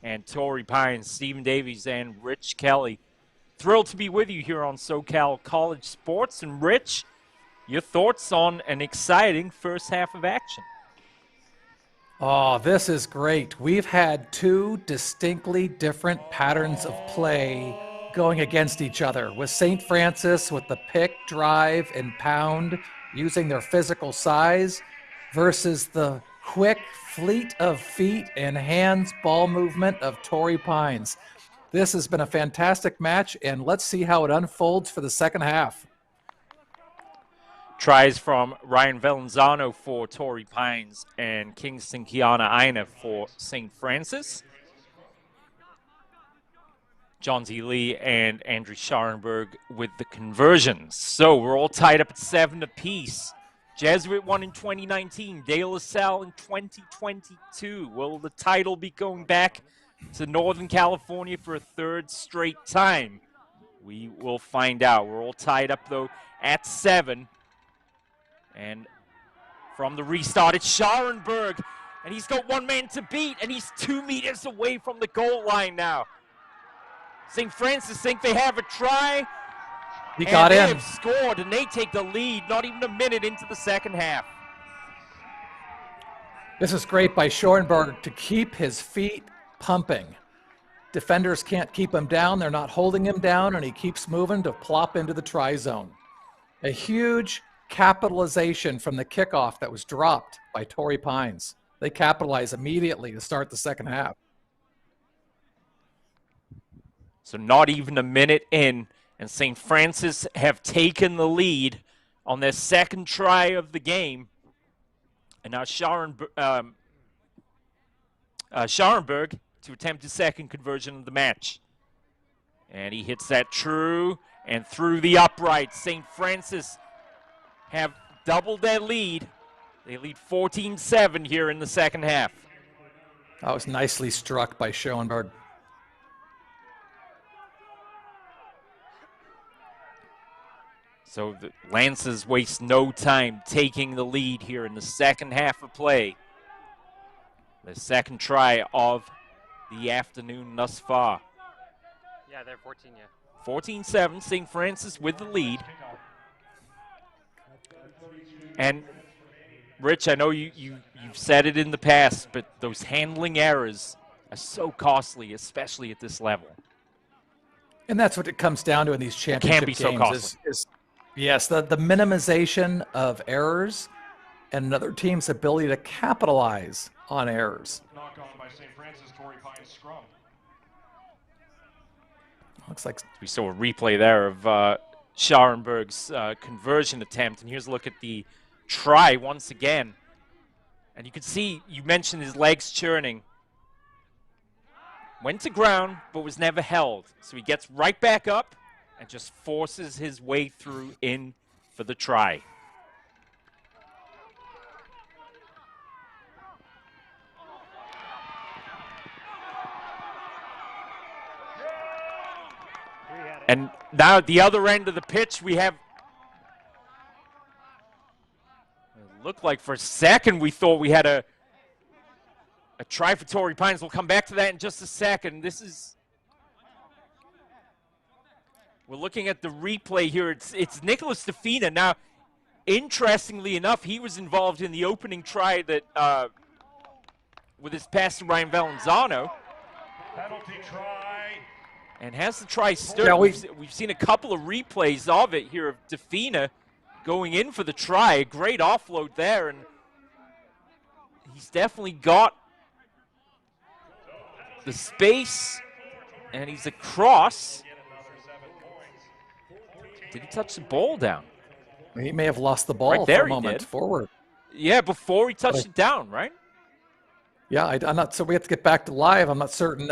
and Torrey Pines. Stephen Davies and Rich Kelly. Thrilled to be with you here on Socal College Sports. And Rich, your thoughts on an exciting first half of action? Oh, this is great. We've had two distinctly different patterns of play going against each other, with St. Francis with the pick, drive, and pound using their physical size versus the quick fleet of feet and hands ball movement of Torrey Pines. This has been a fantastic match, and let's see how it unfolds for the second half. Tries from Ryan Valenzano for Torrey Pines and Kingston Kiana Aina for St. Francis. John Z. Lee and Andrew Scharenberg with the conversions. So we're all tied up at 7 apiece. Jesuit won in 2019, De La Salle in 2022. Will the title be going back to Northern California for a third straight time? We will find out. We're all tied up, though, at 7. And from the restart, it's Scharenberg. And he's got one man to beat, and he's 2 meters away from the goal line now. St. Francis think they have a try. He got in. They have scored, and they take the lead not even a minute into the second half. This is great by Scharenberg to keep his feet pumping. Defenders can't keep him down. They're not holding him down, and he keeps moving to plop into the try zone. A huge capitalization from the kickoff that was dropped by Torrey Pines. They capitalize immediately to start the second half. So not even a minute in, and St. Francis have taken the lead on their second try of the game. And now Scharenberg to attempt his second conversion of the match. And he hits that true and through the upright. St. Francis have doubled their lead. They lead 14-7 here in the second half. That was nicely struck by Scharenberg. So the Lancers waste no time taking the lead here in the second half of play. The second try of the afternoon thus far. Yeah, they're 14, yeah. 14-7, St. Francis with the lead. And Rich, I know you've said it in the past, but those handling errors are so costly, especially at this level. And that's what it comes down to in these championship Can be games. so costly. Yes, the minimization of errors and another team's ability to capitalize on errors. Knock on by St. Francis, Torrey Pines scrum. Looks like We saw a replay there of Scharenberg's conversion attempt, and here's a look at the try once again. And you can see, you mentioned his legs churning. Went to ground, but was never held. So he gets right back up and just forces his way through in for the try. And now at the other end of the pitch, we have, it looked like for a second we thought we had a try for Torrey Pines. We'll come back to that in just a second. We're looking at the replay here. It's Nicholas Defina. Now, interestingly enough, he was involved in the opening try that with his pass to Ryan Valenzano. Penalty try. And has the try stood. Yeah, We've seen a couple of replays of it here of Defina going in for the try. A great offload there, and he's definitely got the space, and he's across. Did he touch the ball down? he may have lost the ball Right there for a moment did. forward. Yeah, before he touched it down, right? Yeah, I'm not. So we have to get back to live. I'm not certain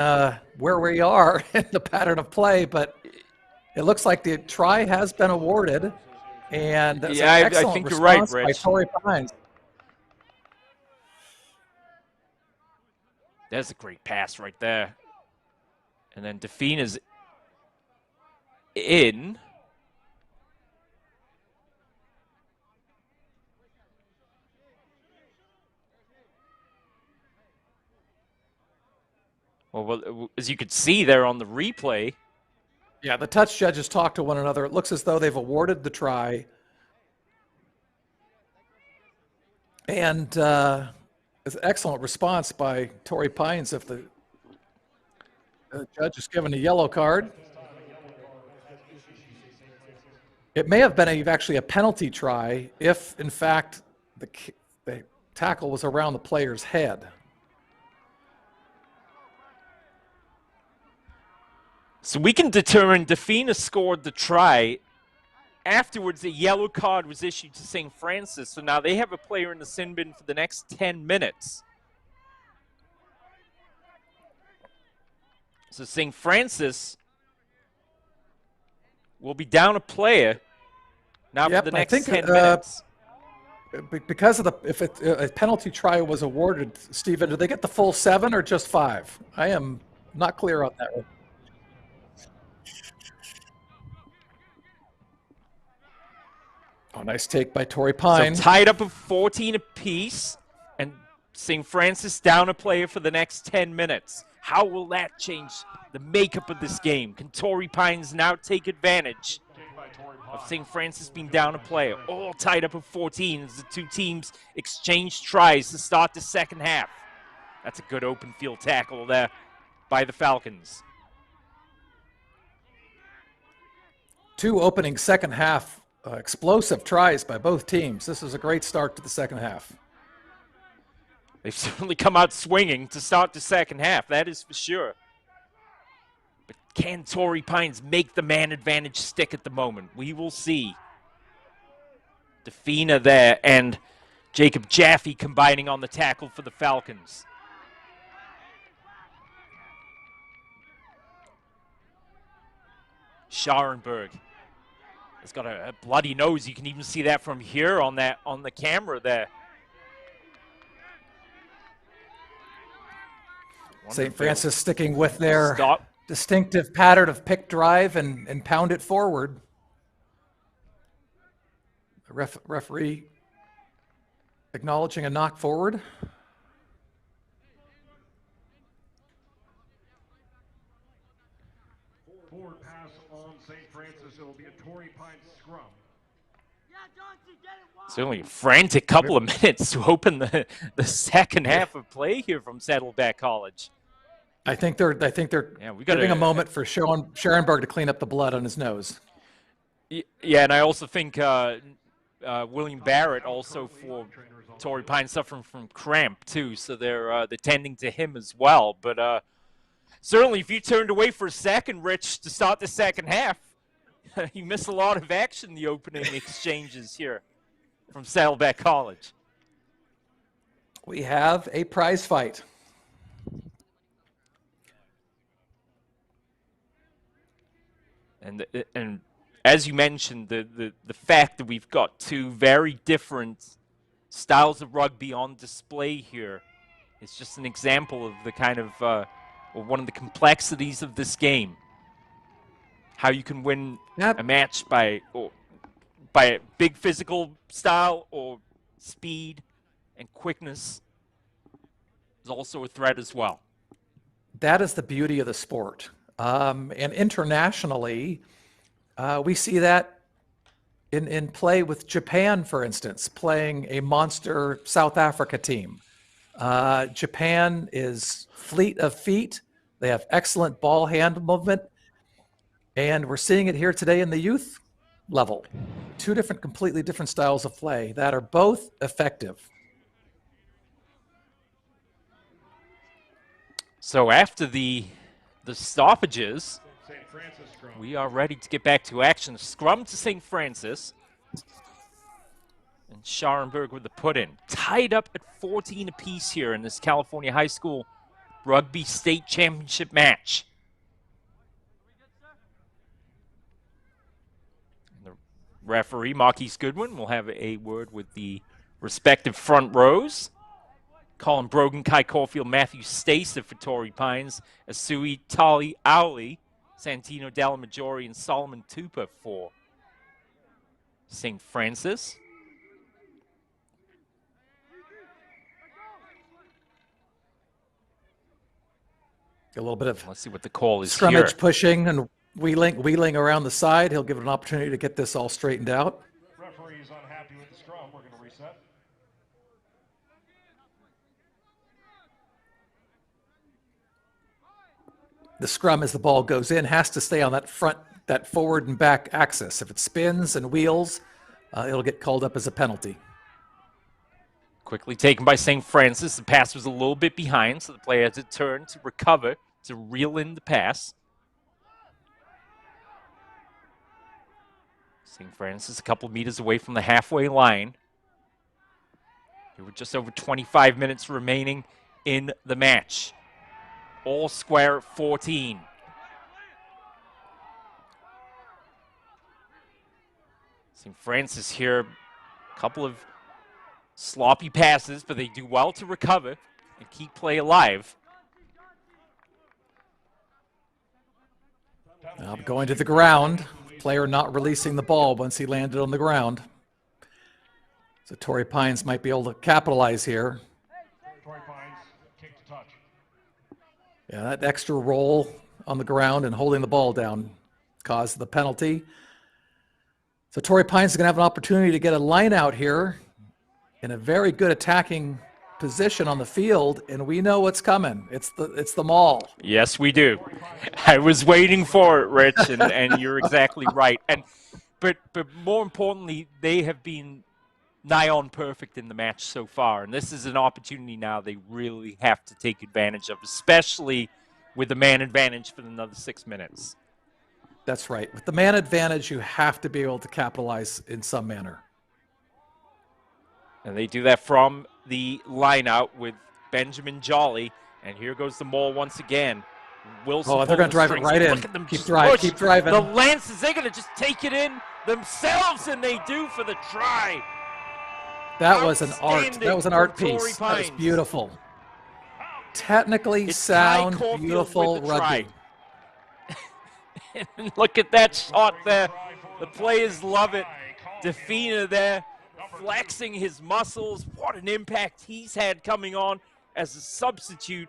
where we are in the pattern of play, but it looks like the try has been awarded, and that's Yeah, an I excellent think you're right, response by Rich. Torrey Pines. There's a great pass right there. And then Defina's in. Well, as you could see there on the replay. Yeah, the touch judges talk to one another. It looks as though they've awarded the try. And it's an excellent response by Torrey Pines if the judge is given a yellow card. It may have been actually a penalty try if, in fact, the tackle was around the player's head. So we can determine Defina scored the try. Afterwards, a yellow card was issued to St. Francis. So now they have a player in the sin bin for the next 10 minutes. So St. Francis will be down a player now for the next 10 minutes. Because of if a penalty try was awarded, Stephen, do they get the full 7 or just 5? I am not clear on that one. Oh, nice take by Torrey Pine. So tied up at 14 apiece, and St. Francis down a player for the next 10 minutes. How will that change the makeup of this game? Can Torrey Pines now take advantage of St. Francis being down a player? All tied up at 14 as the two teams exchange tries to start the second half. That's a good open field tackle there by the Falcons. 2 opening second half explosive tries by both teams. This is a great start to the second half. They've certainly come out swinging to start the second half, that is for sure. But can Torrey Pines make the man advantage stick at the moment? We will see. Defina there and Jacob Jaffe combining on the tackle for the Falcons. Scharenberg has got a bloody nose. You can even see that from here on the camera there. St. Francis sticking with their distinctive pattern of pick drive and pound it forward. The referee acknowledging a knock forward. Forward pass on St. Francis. It'll be a Torrey Pines scrum. It's only a frantic couple of minutes to open the second half of play here from Saddleback College. I think they're giving a moment for Scharenberg to clean up the blood on his nose. Yeah, and I also think William Barrett also for Torrey Pines suffering from cramp too, so they're tending to him as well. But certainly, if you turned away for a second, Rich, to start the second half, you miss a lot of action in the opening exchanges here from Saddleback College. We have a prize fight. And as you mentioned, the fact that we've got two very different styles of rugby on display here is just an example of the kind of or one of the complexities of this game. How you can win a match by a big physical style or speed and quickness is also a threat as well. That is the beauty of the sport. And internationally, we see that in play with Japan, for instance, playing a monster South Africa team. Japan is fleet of feet. They have excellent ball hand movement. And we're seeing it here today in the youth level. 2 completely different styles of play that are both effective. So after the stoppages, we are ready to get back to action. Scrum to St. Francis. And Scharenberg with the put-in. Tied up at 14 apiece here in this California High School Rugby State Championship match. And the referee, Marquise Goodwin, will have a word with the respective front rows. Colin Brogan, Kai Caulfield, Matthew Stacer for Torrey Pines, Asui Tali Owley, Santino Dallamaggiore, and Solomon Tupa for St. Francis. A little bit of Let's see what the call is scrummage here. pushing and wheeling around the side. He'll give it an opportunity to get this all straightened out. Referee is unhappy with the scrum. We're going to reset. The scrum, as the ball goes in, has to stay on that forward and back axis. If it spins and wheels, it'll get called up as a penalty. Quickly taken by St. Francis. The pass was a little bit behind, so the player had to turn to recover, to reel in the pass. St. Francis a couple meters away from the halfway line. There were just over 25 minutes remaining in the match. All square 14. St. Francis here, a couple of sloppy passes, but they do well to recover and keep play alive. Now going to the ground. Player not releasing the ball once he landed on the ground. So Torrey Pines might be able to capitalize here. Torrey Pines, kick to touch. Yeah, that extra roll on the ground and holding the ball down caused the penalty. So Torrey Pines is going to have an opportunity to get a line out here in a very good attacking position on the field, and we know what's coming. It's the maul. Yes, we do. I was waiting for it, Rich, and you're exactly right. But more importantly, they have been nigh on perfect in the match so far, and this is an opportunity now they really have to take advantage of, especially with the man advantage for another 6 minutes. That's right. With the man advantage, you have to be able to capitalize in some manner. And they do that from the line out with Benjamin Jolly. And here goes the maul once again. Wilson. Oh, they're going to drive it right in. Look at them Keep push. driving. The Lancers, they're going to just take it in themselves, and they do for the try. That was an art. That was an art Torrey piece. That was Pines. beautiful. Technically It's sound, Kai Caulfield beautiful with the rugby. try. And look at that shot there. The players love it. Defina there, flexing his muscles. What an impact he's had coming on as a substitute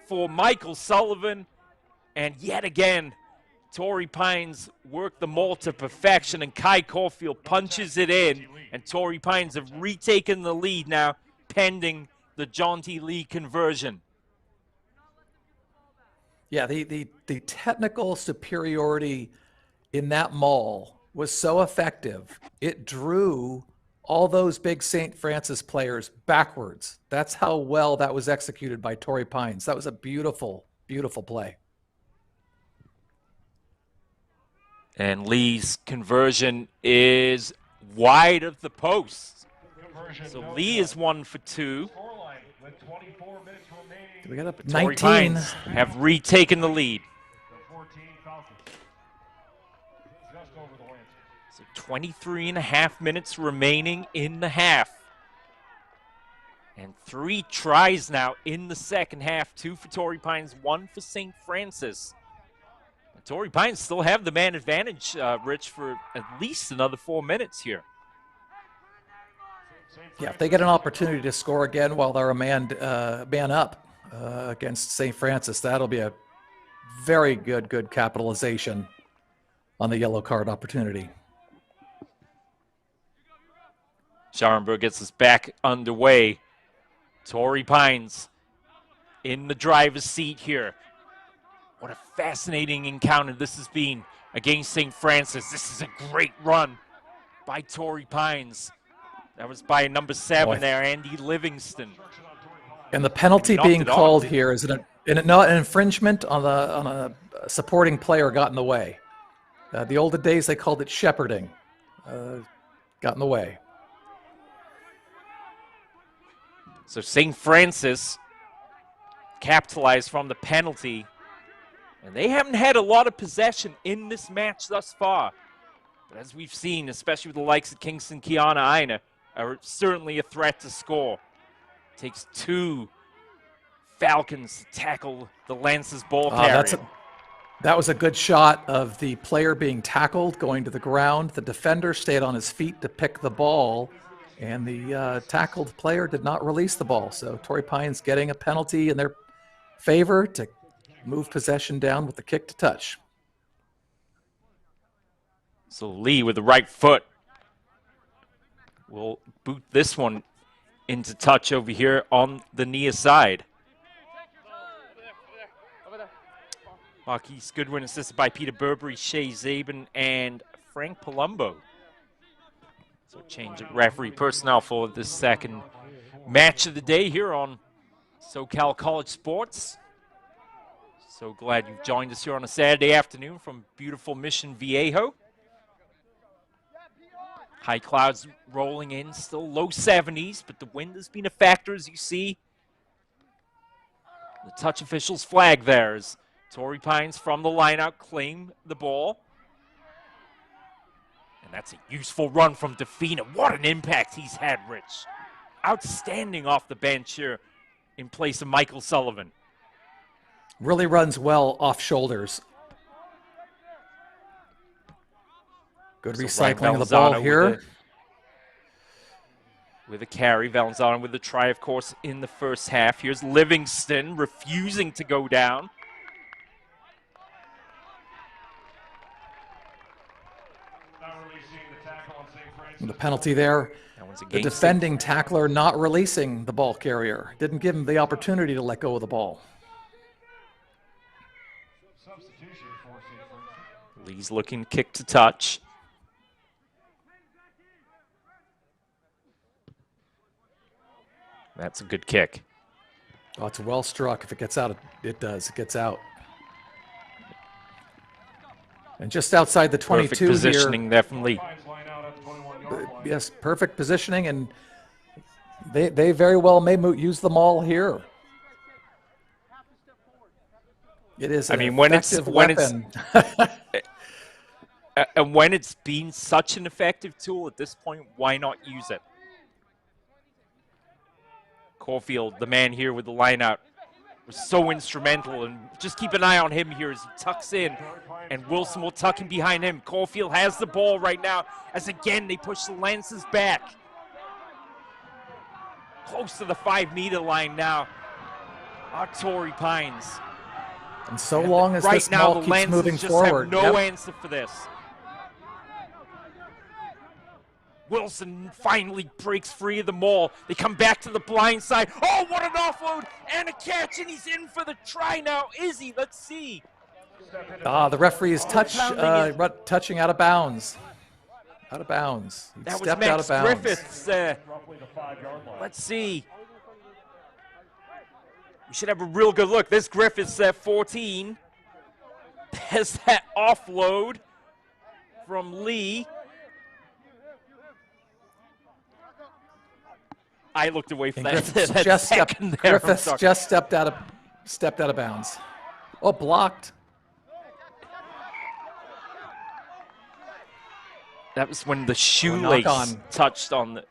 for Michael Sullivan. And yet again, Torrey Pines worked the maul to perfection, and Kai Caulfield punches it in. And Torrey Pines have retaken the lead now, pending the John T. Lee conversion. Yeah, the technical superiority in that maul was so effective. It drew all those big St. Francis players backwards. That's how well that was executed by Torrey Pines. That was a beautiful, beautiful play. And Lee's conversion is wide of the post. So Lee is 1 for 2. With 24 minutes remaining. We got up Torrey 19. Pines have retaken the lead. The 14 Falcons. Just over the Lancers. So 23 and a half minutes remaining in the half. And 3 tries now in the second half. 2 for Torrey Pines, 1 for St. Francis. And Torrey Pines still have the man advantage, Rich, for at least another 4 minutes here. Yeah, if they get an opportunity to score again while they're a man up against St. Francis, that'll be a very good capitalization on the yellow card opportunity. Scharenberg gets us back underway. Torrey Pines in the driver's seat here. What a fascinating encounter this has been against St. Francis. This is a great run by Torrey Pines. That was by number 7 there, Andy Livingston. And the penalty being called here is an infringement on a supporting player got in the way. The older days they called it shepherding. Got in the way. So St. Francis capitalized from the penalty, and they haven't had a lot of possession in this match thus far. But as we've seen, especially with the likes of Kingston Kiana Aina, are certainly a threat to score. Takes 2 Falcons to tackle the Lancers ball carrier. That was a good shot of the player being tackled, going to the ground. The defender stayed on his feet to pick the ball, and the tackled player did not release the ball. So Torrey Pines getting a penalty in their favor to move possession down with the kick to touch. So Lee with the right foot will boot this one into touch over here on the near side. Marquise Goodwin assisted by Peter Burberry, Shea Zabin, and Frank Palumbo. So change of referee personnel for this second match of the day here on Socal College Sports. So glad you've joined us here on a Saturday afternoon from beautiful Mission Viejo. High clouds rolling in, still low 70s, but the wind has been a factor, as you see. The touch official's flag there as Torrey Pines from the lineout claim the ball. And that's a useful run from Defina. What an impact he's had, Rich. Outstanding off the bench here in place of Michael Sullivan. Really runs well off shoulders. Good recycling of the ball here. With a carry. Valenzano with the try, of course, in the first half. Here's Livingston refusing to go down. The penalty there. The defending tackler not releasing the ball carrier. Didn't give him the opportunity to let go of the ball. Lee's looking kick to touch. That's a good kick. Oh, it's well struck. If it gets out, it does. It gets out. And just outside the 22 perfect positioning here, there from Lee. Yes, perfect positioning, and they very well may use the maul here. It is. I mean, when it's and when it's been such an effective tool at this point, why not use it? Caulfield, the man here with the line out, was so instrumental, and just keep an eye on him here as he tucks in, and Wilson will tuck in behind him. Caulfield has the ball right now as again they push the Lancers back. Close to the 5-meter line now are Torrey Pines. And so long as right this now ball the keeps Lancers moving just forward. have no answer for this. Wilson finally breaks free of the maul. They come back to the blind side. Oh, what an offload and a catch, and he's in for the try now. Is he? Let's see. The referee is touching out of bounds. Out of bounds. He that stepped was Max out of bounds. Griffiths. Let's see. We should have a real good look. This Griffiths at 14. There's that offload from Lee. I looked away from that. Griffiths just stepped out of bounds. Oh, blocked. That was when the shoelace touched on the,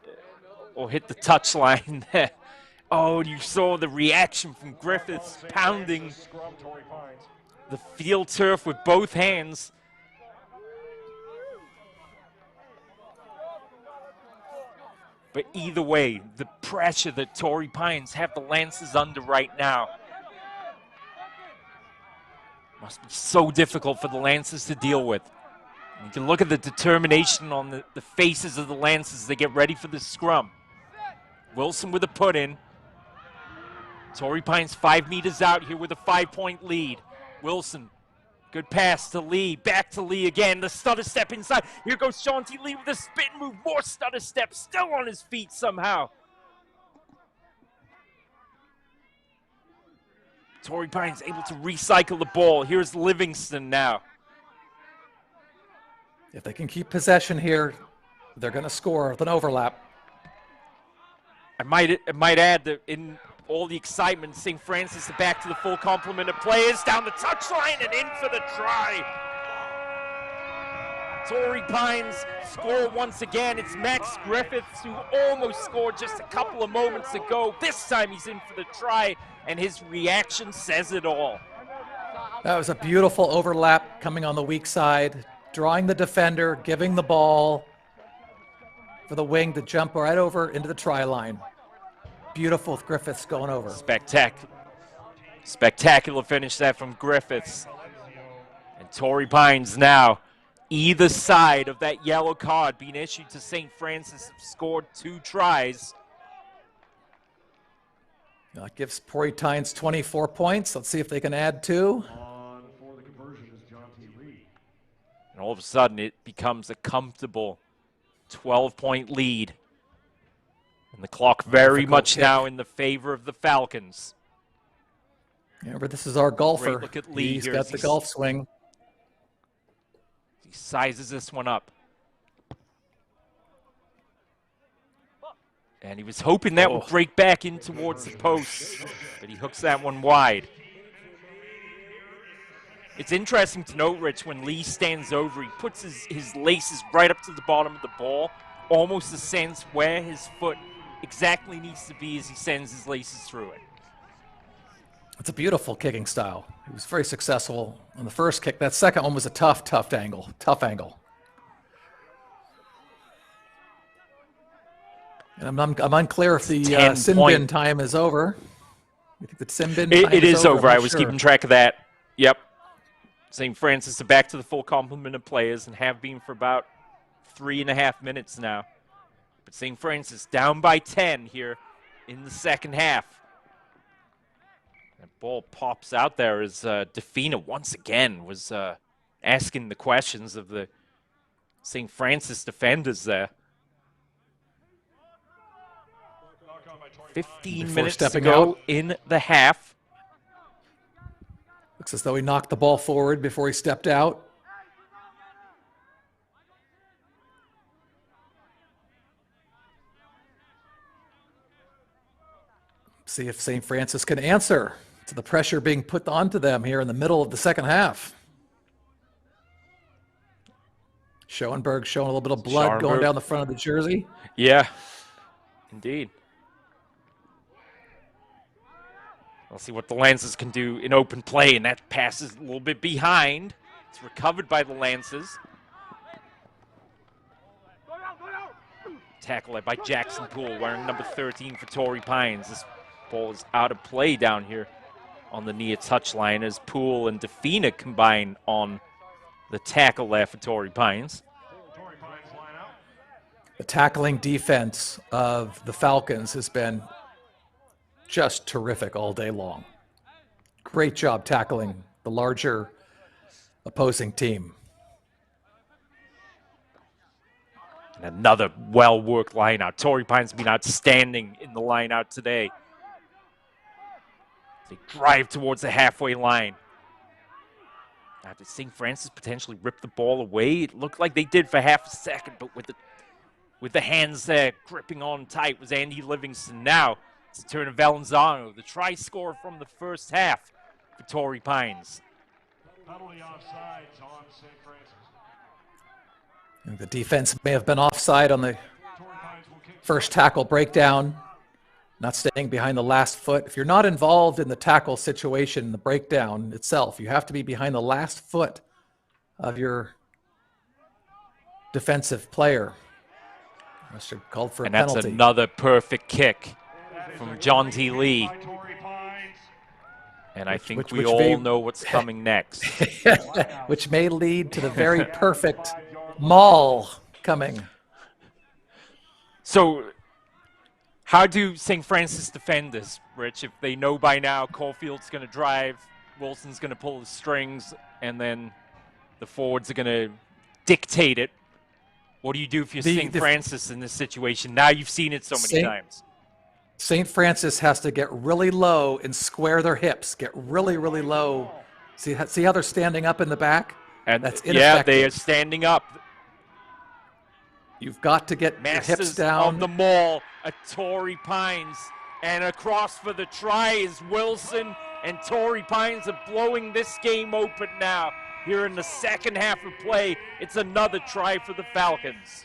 or hit the touch line there. Oh, you saw the reaction from Griffiths pounding the field turf with both hands. But either way, the pressure that Torrey Pines have the Lancers under right now must be so difficult for the Lancers to deal with. You can look at the determination on the faces of the Lancers as they get ready for this scrum. Wilson with a put-in. Torrey Pines 5 meters out here with a 5-point lead. Wilson, good pass to Lee, back to Lee again, the stutter step inside. Here goes Shaunti Lee with a spin move, more stutter step, still on his feet somehow. Torrey Pines able to recycle the ball. Here's Livingston now. If they can keep possession here, they're going to score with an overlap. I might add that in all the excitement, St. Francis back to the full complement of players, down the touchline and in for the try. Torrey Pines score once again. It's Max Griffiths who almost scored just a couple of moments ago. This time he's in for the try, and his reaction says it all. That was a beautiful overlap coming on the weak side, drawing the defender, giving the ball for the wing to jump right over into the try line. Beautiful with Griffiths going over. Spectacular. Spectacular finish that from Griffiths. And Torrey Pines now, either side of that yellow card being issued to St. Francis, have scored 2 tries. That gives Torrey Pines 24 points. Let's see if they can add 2. On for the conversion is John T. Lee. And all of a sudden, it becomes a comfortable 12-point lead. And the clock very Difficult much kick. now in the favor of the Falcons. Remember, this is our golfer. Great look at Lee He's here got as the he's- golf swing. He sizes this one up. And he was hoping that would break back in towards the post, but he hooks that one wide. It's interesting to note, Rich, when Lee stands over, he puts his laces right up to the bottom of the ball, almost a sense where his foot exactly needs to be as he sends his laces through it. It's a beautiful kicking style. He was very successful on the first kick. That second one was a tough angle. Tough angle. And I'm unclear if the 10 sin point. bin time is over. You think the sin bin time It is over. I'm I not was sure. keeping track of that. Yep. St. Francis are back to the full complement of players and have been for about 3.5 minutes now. But St. Francis down by 10 here in the second half. That ball pops out there as Defina once again was asking the questions of the St. Francis defenders there. 15 Before minutes to stepping go out. in the half. Looks as though he knocked the ball forward before he stepped out. See if St. Francis can answer to the pressure being put onto them here in the middle of the second half. Schoenberg showing a little bit of blood going Schoenberg. down the front of the jersey. Yeah, indeed. We'll see what the Lancers can do in open play, and that pass is a little bit behind. It's recovered by the Lancers. Tackle by Jackson Poole, wearing number 13 for Torrey Pines. This ball is out of play down here on the near touchline as Poole and Defina combine on the tackle there for Torrey Pines. Torrey Pines line out. The tackling defense of the Falcons has been just terrific all day long. Great job tackling the larger opposing team. And another well-worked line out. Torrey Pines has been outstanding in the line out today. They drive towards the halfway line. Now, did St. Francis potentially rip the ball away? It looked like they did for half a second, but with the hands there gripping on tight was Andy Livingston. Now it's the turn of Valenzano, the try scorer from the first half for Torrey Pines. Penalty offsides on St. Francis. And the defense may have been offside on the Torrey Pines will kick. first tackle breakdown, not staying behind the last foot. If you're not involved in the tackle situation, the breakdown itself, you have to be behind the last foot of your defensive player. Must have called for a And that's penalty. another perfect kick from John T. Lee. By Torrey Pines. And I think which we may- all know what's coming next. Which may lead to the very perfect maul coming. So, how do St. Francis defend this, Rich? If they know by now Caulfield's going to drive, Wilson's going to pull the strings, and then the forwards are going to dictate it. What do you do if you're St. Francis in this situation? Now you've seen it so many times. St. Francis has to get really low and square their hips. Get really, really low. See how they're standing up in the back? And That's yeah, ineffective. they are standing up. You've got to get your hips Masters down. of the maul, a Torrey Pines, and across for the try is Wilson, and Torrey Pines are blowing this game open now. Here in the second half of play, it's another try for the Falcons.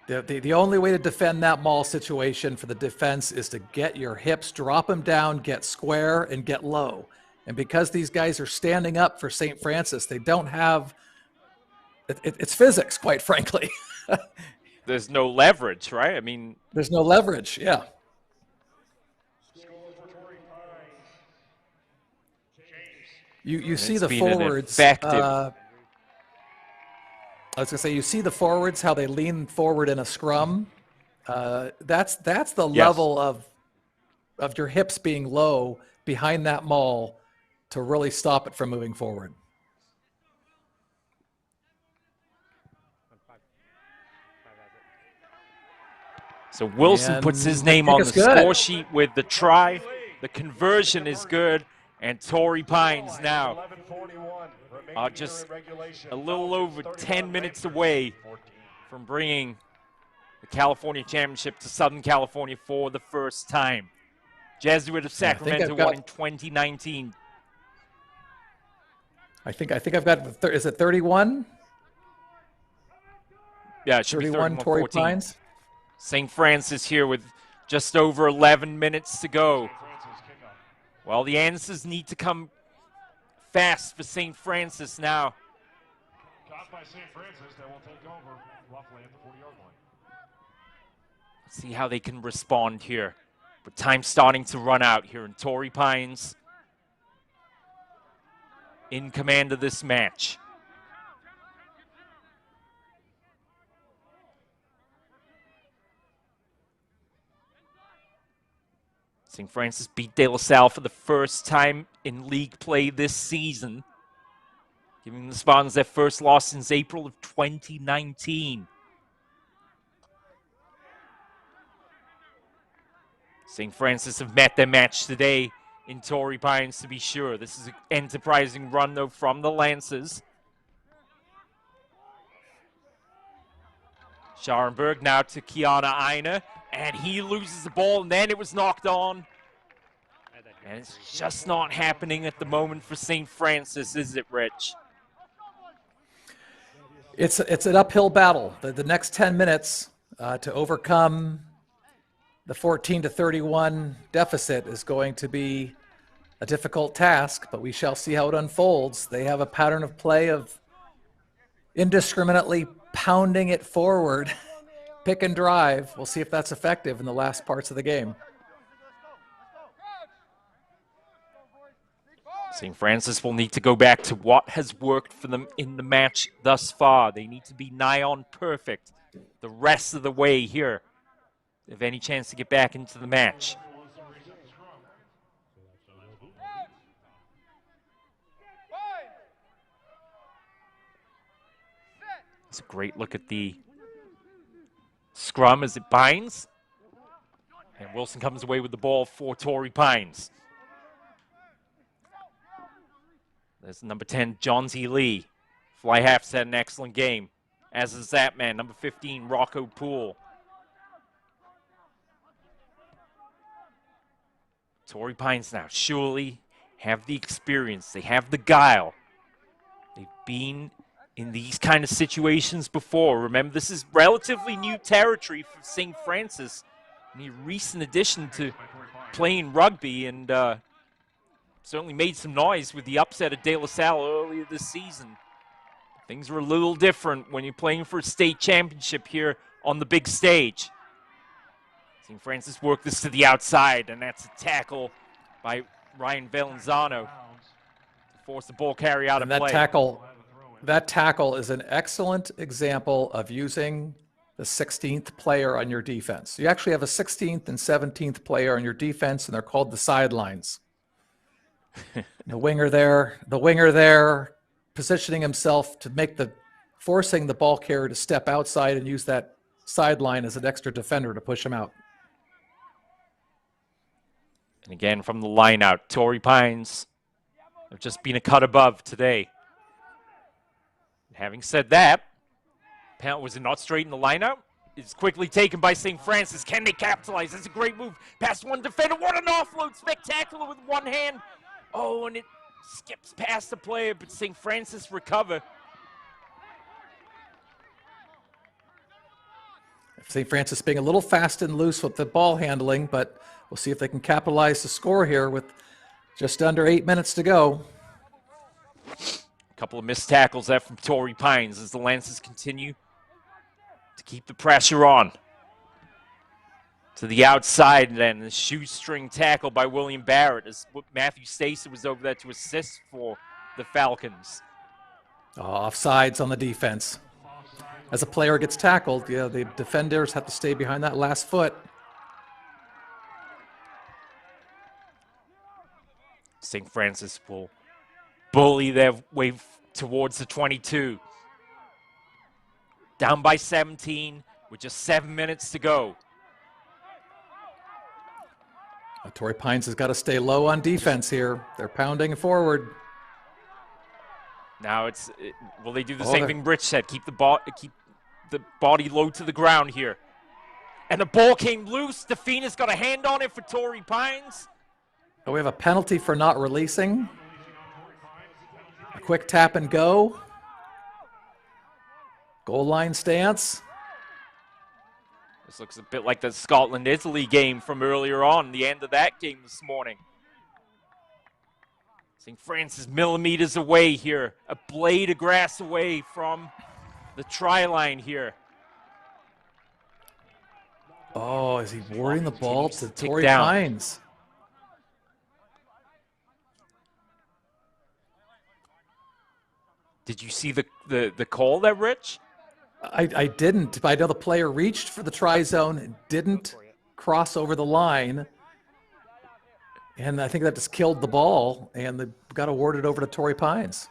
The only way to defend that maul situation for the defense is to get your hips, drop them down, get square, and get low. And because these guys are standing up for St. Francis, they don't have it's physics, quite frankly. There's no leverage, right? I mean, There's no leverage, yeah. Score for Torrey You see it's the been an forwards. effective. I was gonna say, you see the forwards how they lean forward in a scrum. That's the Yes. level of your hips being low behind that maul to really stop it from moving forward. So Wilson puts his name on the score sheet with the try. The conversion is good. And Torrey Pines now are just a little over 10 minutes away from bringing the California Championship to Southern California for the first time. Jesuit of Sacramento won in 2019. I think I've got, is it 31? Yeah, it should 31 be 31-14. Torrey Pines. St. Francis here with just over 11 minutes to go. Well, the answers need to come fast for St. Francis now. Caught by St. Francis, that will take over roughly at the 40-yard line. Let's see how they can respond here. But time's starting to run out here, and Torrey Pines in command of this match. St. Francis beat De La Salle for the first time in league play this season, giving the Spartans their first loss since April of 2019. St. Francis have met their match today in Torrey Pines, to be sure. This is an enterprising run, though, from the Lancers. Scharenberg now to Kiana Einer, and he loses the ball, and then it was knocked on. And it's just not happening at the moment for St. Francis, is it, Rich? It's an uphill battle. The next 10 minutes to overcome the 14-31 deficit is going to be a difficult task, but we shall see how it unfolds. They have a pattern of play of indiscriminately pounding it forward, pick and drive. We'll see if that's effective in the last parts of the game. St. Francis will need to go back to what has worked for them in the match thus far. They need to be nigh on perfect the rest of the way here, if any chance to get back into the match. It's a great look at the scrum as it binds. And Wilson comes away with the ball for Torrey Pines. There's number 10, John Z. Lee. Fly half's had an excellent game, as is that man, number 15, Rocco Poole. Torrey Pines now surely have the experience. They have the guile. They've been in these kind of situations before. Remember, this is relatively new territory for St. Francis, and a recent addition to playing rugby, and certainly made some noise with the upset of De La Salle earlier this season. Things are a little different when you're playing for a state championship here on the big stage. St. Francis worked this to the outside, and that's a tackle by Ryan Valenzano to force the ball carry out of play. That tackle is an excellent example of using the 16th player on your defense. You actually have a 16th and 17th player on your defense, and they're called the sidelines. The winger there, positioning himself to forcing the ball carrier to step outside and use that sideline as an extra defender to push him out. And again, from the line out, Torrey Pines have just been a cut above today. Having said that, penalty was it not straight in the line out? It's quickly taken by St. Francis. Can they capitalize? That's a great move. Past one defender. What an offload. Spectacular with one hand. Oh, and it skips past the player, but St. Francis recover. St. Francis being a little fast and loose with the ball handling, but we'll see if they can capitalize the score here with just under 8 minutes to go. A couple of missed tackles there from Torrey Pines as the Lancers continue to keep the pressure on. To the outside, and then the shoestring tackle by William Barrett as Matthew Stacy was over there to assist for the Falcons. Offsides on the defense. As a player gets tackled, yeah, the defenders have to stay behind that last foot. St. Francis will bully their way towards the 22. Down by 17 with just 7 minutes to go. Torrey Pines has got to stay low on defense here. They're pounding forward. Now will they do the same thing Rich said? Keep the body low to the ground here. And the ball came loose. Defina's got a hand on it for Torrey Pines. We have a penalty for not releasing. A quick tap and go. Goal line stance. This looks a bit like the Scotland-Italy game from earlier on, the end of that game this morning. St. Francis millimeters away here, a blade of grass away from the try line here. Oh, is he warding the ball to Torrey down. Pines? Did you see the call there, Rich? I didn't, but I know the player reached for the try zone and didn't cross over the line. And I think that just killed the ball, and they got awarded over to Torrey Pines.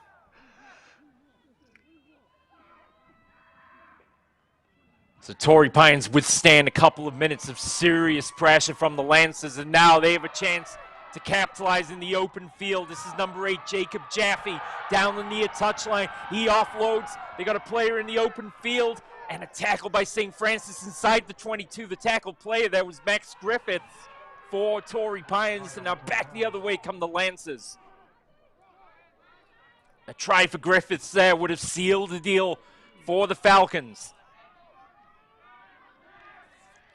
So Torrey Pines withstand a couple of minutes of serious pressure from the Lancers, and now they have a chance to capitalize in the open field. This is number 8, Jacob Jaffe, down the near touchline. He offloads. They got a player in the open field, and a tackle by St. Francis inside the 22. The tackle player there was Max Griffiths for Torrey Pines, and now back the other way come the Lancers. A try for Griffiths there would have sealed the deal for the Falcons.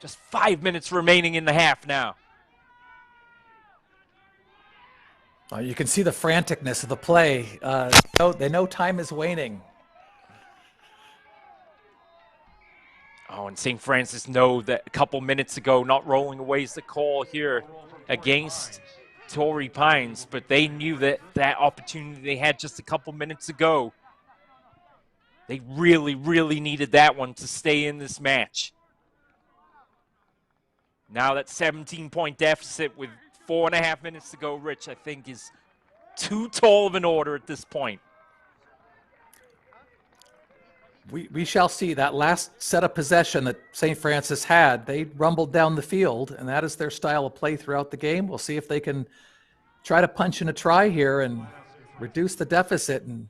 Just 5 minutes remaining in the half now. You can see the franticness of the play. They know time is waning. Oh, and St. Francis know that a couple minutes ago, not rolling away is the call here against Torrey Pines, but they knew that opportunity they had just a couple minutes ago, they really, really needed that one to stay in this match. Now that 17-point deficit with 4.5 minutes to go, Rich, I think is too tall of an order at this point. We shall see. That last set of possession that St. Francis had, they rumbled down the field, and that is their style of play throughout the game. We'll see if they can try to punch in a try here and reduce the deficit, and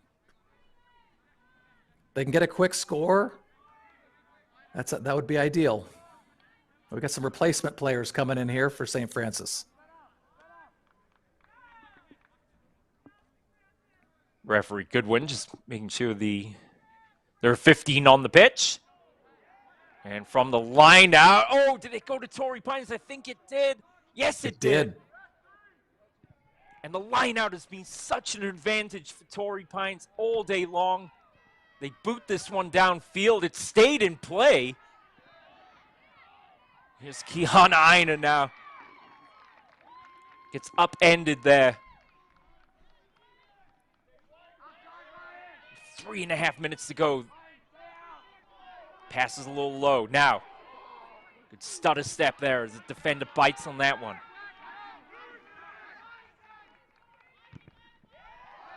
they can get a quick score. That would be ideal. We got some replacement players coming in here for St. Francis. Referee Goodwin just making sure there are 15 on the pitch. And from the line out, oh, did it go to Torrey Pines? I think it did. Yes, it did. And the line out has been such an advantage for Torrey Pines all day long. They boot this one downfield. It stayed in play. Here's Kiana Aina now. Gets upended there. 3.5 minutes to go. Passes a little low. Now, good stutter step there as the defender bites on that one.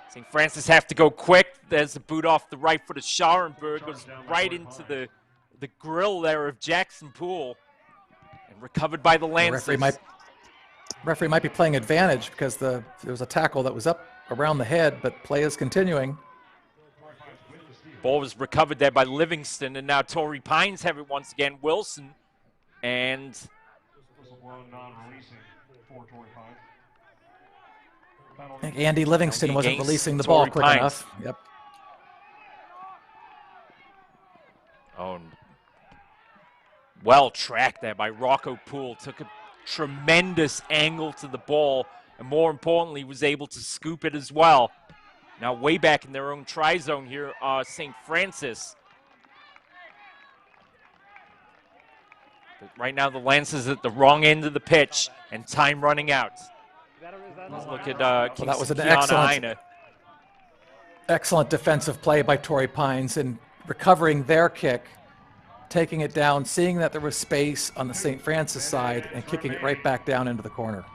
St. Francis have to go quick. There's the boot off the right foot of Scharenberg. Goes right into the grill there of Jackson Poole. And recovered by the Lancers. Referee might be playing advantage because there was a tackle that was up around the head, but play is continuing. Ball was recovered there by Livingston, and now Torrey Pines have it once again. Wilson and I think Andy Livingston wasn't releasing the ball quick enough. Yep. Oh, well tracked there by Rocco Poole. Took a tremendous angle to the ball, and more importantly, was able to scoop it as well. Now way back in their own try zone here, St. Francis. But right now the Lancers at the wrong end of the pitch, and time running out. Let's look at that was an Kiana excellent. Aina. Excellent defensive play by Torrey Pines in recovering their kick, taking it down, seeing that there was space on the St. Francis side, and kicking it right back down into the corner.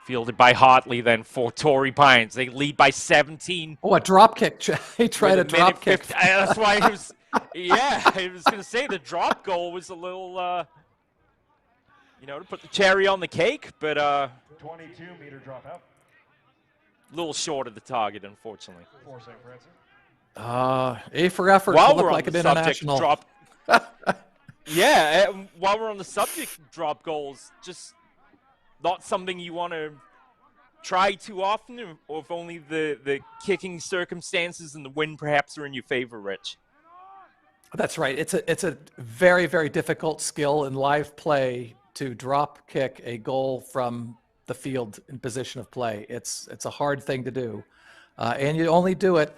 Fielded by Hartley then for Torrey Pines. They lead by 17. Oh, a drop kick. He tried a drop kick. That's why he was, yeah, I was going to say the drop goal was a little, to put the cherry on the cake, but 22-meter dropout a little short of the target, unfortunately. for St. Francis. A for effort While to look we're like on an the subject international. drop, yeah, while we're on the subject of drop goals, just not something you want to try too often, or if only the kicking circumstances and the wind perhaps are in your favor, Rich. That's right. It's a very, very difficult skill in live play to drop kick a goal from the field in position of play. It's a hard thing to do, and you only do it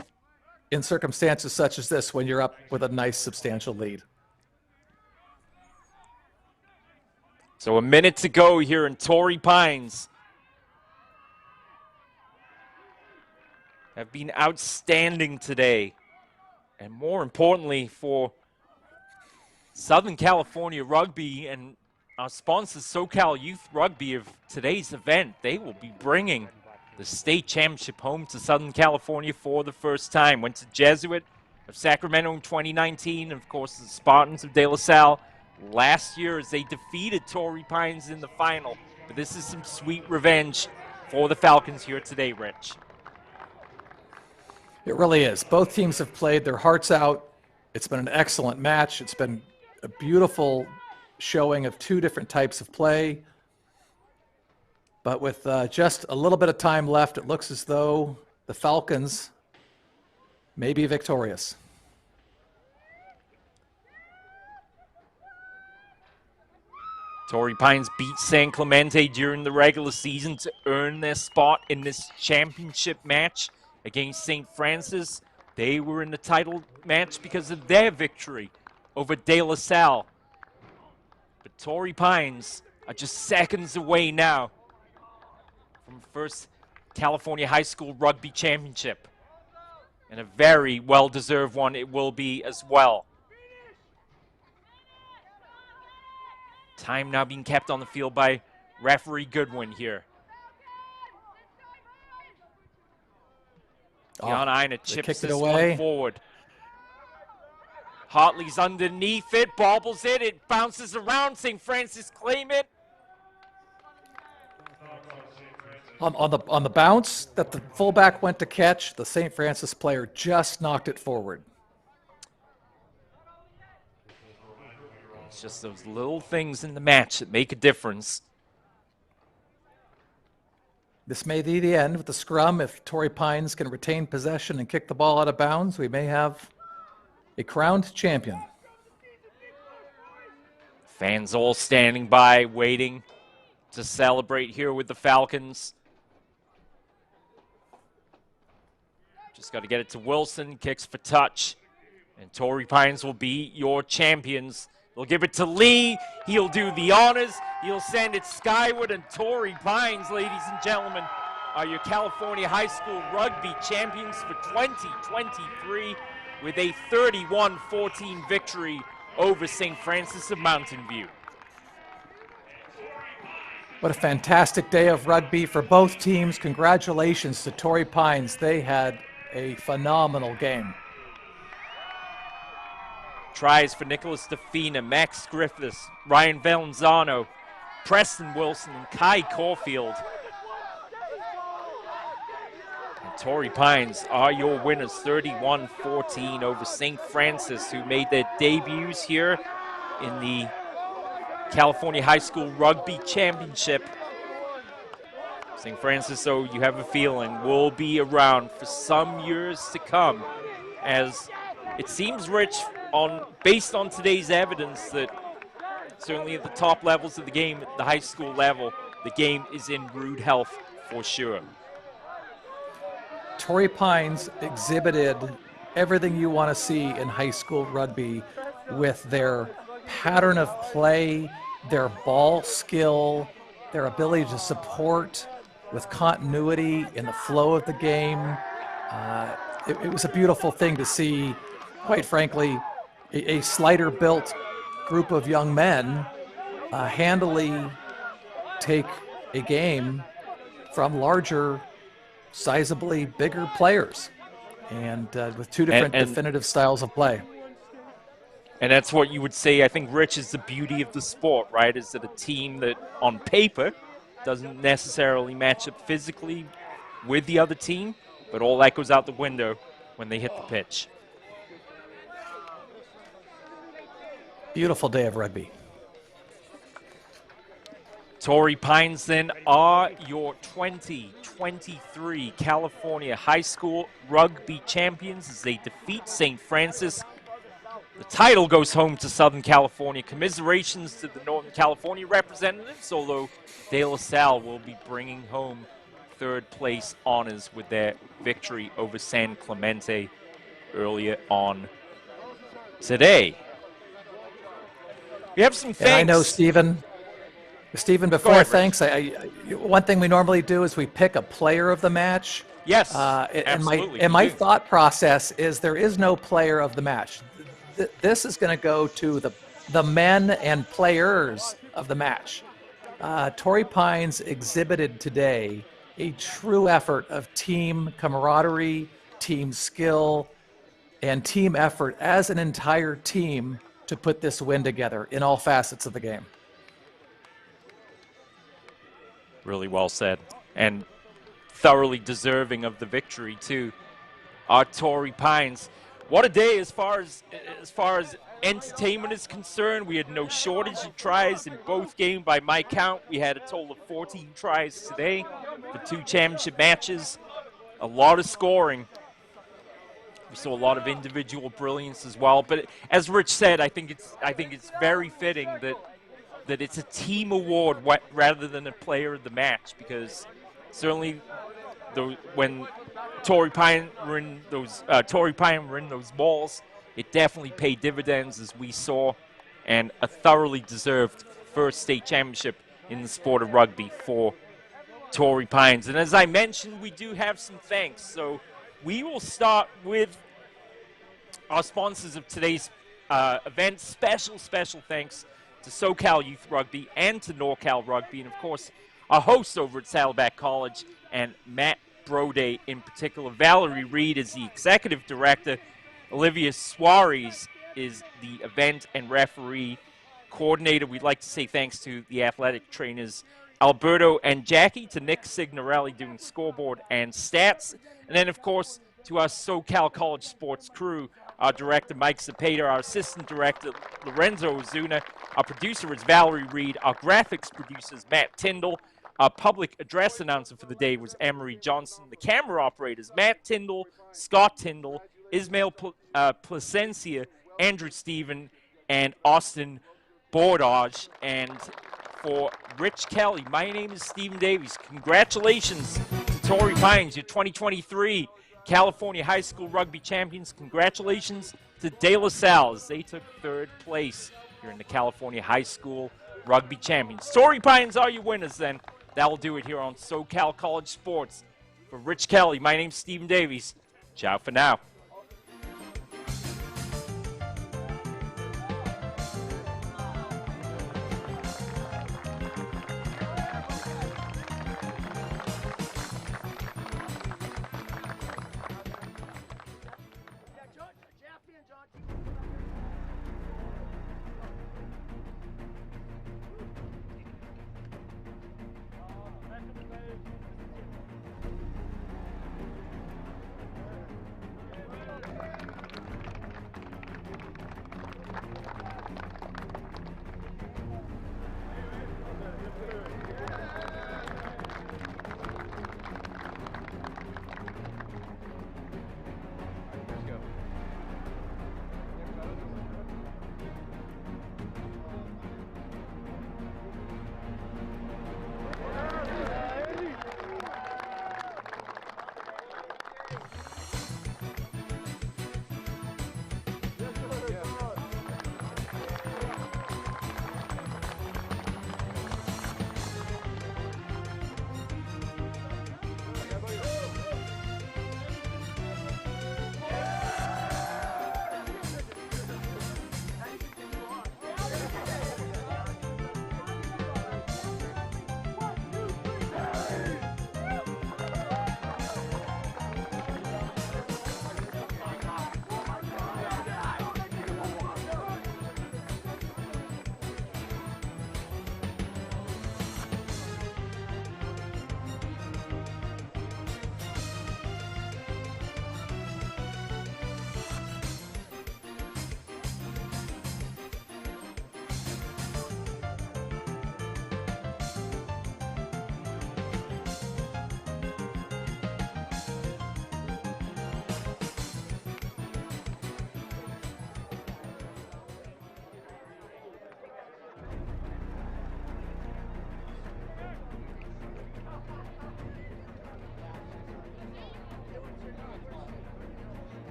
in circumstances such as this when you're up with a nice substantial lead. So a minute to go here in Torrey Pines. Have been outstanding today. And more importantly for Southern California Rugby and our sponsors, Socal Youth Rugby, of today's event. They will be bringing the state championship home to Southern California for the first time. Went to Jesuit of Sacramento in 2019, and of course the Spartans of De La Salle last year as they defeated Torrey Pines in the final. But this is some sweet revenge for the Falcons here today, Rich. It really is. Both teams have played their hearts out. It's been an excellent match. It's been a beautiful showing of two different types of play. But with just a little bit of time left, it looks as though the Falcons may be victorious. Torrey Pines beat San Clemente during the regular season to earn their spot in this championship match against St. Francis. They were in the title match because of their victory over De La Salle. But Torrey Pines are just seconds away now from first California High School Rugby Championship. And a very well-deserved one it will be as well. Time now being kept on the field by referee Goodwin here. Jan Einer chips this one forward. Hartley's underneath it, bobbles it, it bounces around. St. Francis claim it. On the bounce that the fullback went to catch, the St. Francis player just knocked it forward. It's just those little things in the match that make a difference. This may be the end with the scrum. If Torrey Pines can retain possession and kick the ball out of bounds, we may have a crowned champion. Fans all standing by, waiting to celebrate here with the Falcons. Just got to get it to Wilson, kicks for touch. And Torrey Pines will be your champions. They'll give it to Lee. He'll do the honors. He'll send it skyward. And Torrey Pines, ladies and gentlemen, are your California High School Rugby champions for 2023 with a 31-14 victory over St. Francis of Mountain View. What a fantastic day of rugby for both teams. Congratulations to Torrey Pines. They had a phenomenal game. Tries for Nicholas DeFina, Max Griffiths, Ryan Valenzano, Preston Wilson, and Kai Caulfield. And Torrey Pines are your winners, 31-14 over St. Francis, who made their debuts here in the California High School Rugby Championship. St. Francis, though, you have a feeling, will be around for some years to come, as it seems, Rich, based on today's evidence, that certainly at the top levels of the game, at the high school level, the game is in rude health for sure. Torrey Pines exhibited everything you want to see in high school rugby with their pattern of play, their ball skill, their ability to support with continuity in the flow of the game. It was a beautiful thing to see, quite frankly, a slighter-built group of young men handily take a game from larger, sizably bigger players, and with two different definitive styles of play. And that's what you would say, I think, Rich, is the beauty of the sport, right? Is that a team that on paper doesn't necessarily match up physically with the other team, but all that goes out the window when they hit the pitch. Beautiful day of rugby. Torrey Pines then are your 2023 California High School Rugby champions as they defeat St. Francis. The title goes home to Southern California. Commiserations to the Northern California representatives, although De La Salle will be bringing home third place honors with their victory over San Clemente earlier on today. We have some thanks. And I know, Stephen, before ahead, thanks, one thing we normally do is we pick a player of the match. Yes, absolutely. And my thought process is there is no player of the match. This is going to go to the men and players of the match. Torrey Pines exhibited today a true effort of team camaraderie, team skill, and team effort as an entire team to put this win together in all facets of the game. Really well said, and thoroughly deserving of the victory too. Our Torrey Pines. What a day as far as entertainment is concerned. We had no shortage of tries in both games. By my count, we had a total of 14 tries today for 2 championship matches. A lot of scoring. We saw a lot of individual brilliance as well. But as Rich said, I think it's very fitting that it's a team award rather than a player of the match, because certainly when Torrey Pine were in those balls, it definitely paid dividends, as we saw, and a thoroughly deserved first state championship in the sport of rugby for Torrey Pines. And as I mentioned, we do have some thanks. So we will start with our sponsors of today's event. Special thanks to Socal Youth Rugby and to Norcal Rugby, and of course our hosts over at Saddleback College and Matt Brode in particular. Valerie Reed is the executive director. Olivia Suarez is the event and referee coordinator. We'd like to say thanks to the athletic trainers Alberto and Jackie, to Nick Signorelli doing scoreboard and stats, and then of course to our Socal College sports crew, our director Mike Cepeda, our assistant director Lorenzo Ozuna, our producer is Valerie Reed, our graphics producer is Matt Tyndall, our public address announcer for the day was Emery Johnson, the camera operators Matt Tyndall, Scott Tyndall, Ismail Placencia, Andrew Stephen, and Austin Bordage. And for Rich Kelly, my name is Stephen Davies. Congratulations to Torrey Pines, your 2023 California High School Rugby champions. Congratulations to De La Salle as they took third place here in the California High School Rugby champions. Torrey Pines are your winners then. That will do it here on Socal College Sports. For Rich Kelly, my name's Stephen Davies. Ciao for now.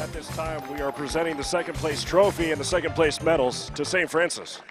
At this time, we are presenting the second place trophy and the second place medals to St. Francis.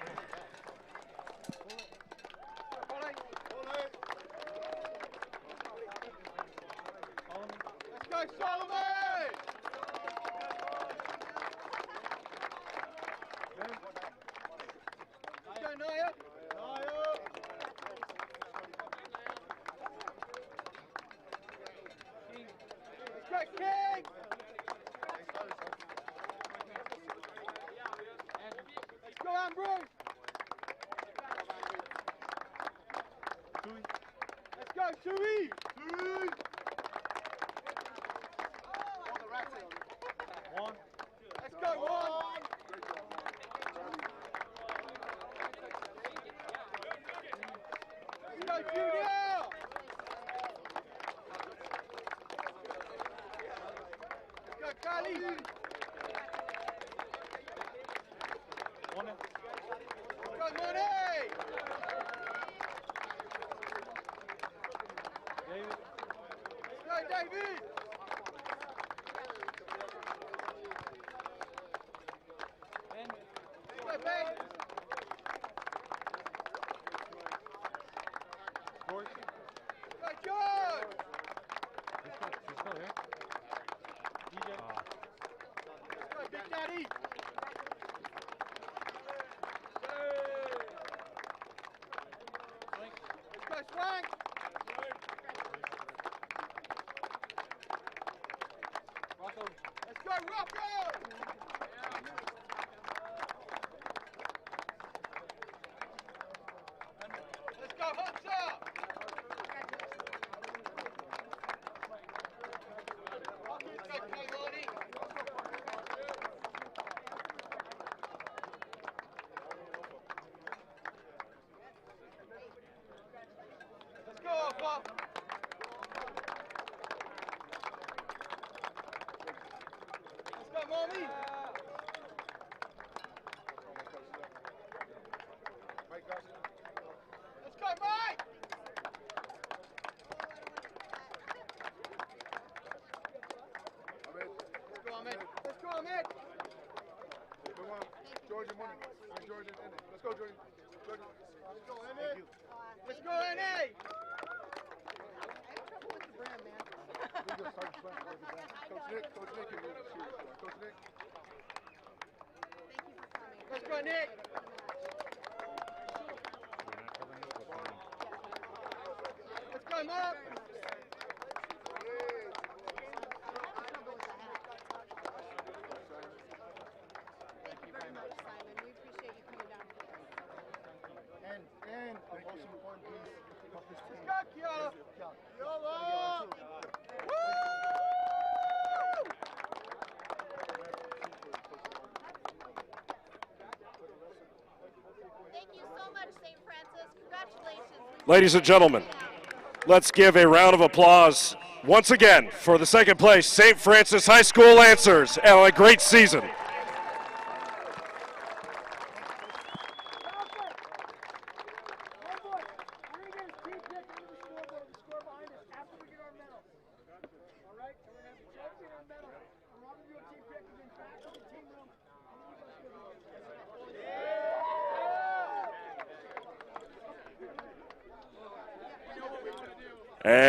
Ladies and gentlemen, let's give a round of applause once again for the second place St. Francis High School Lancers and a great season. And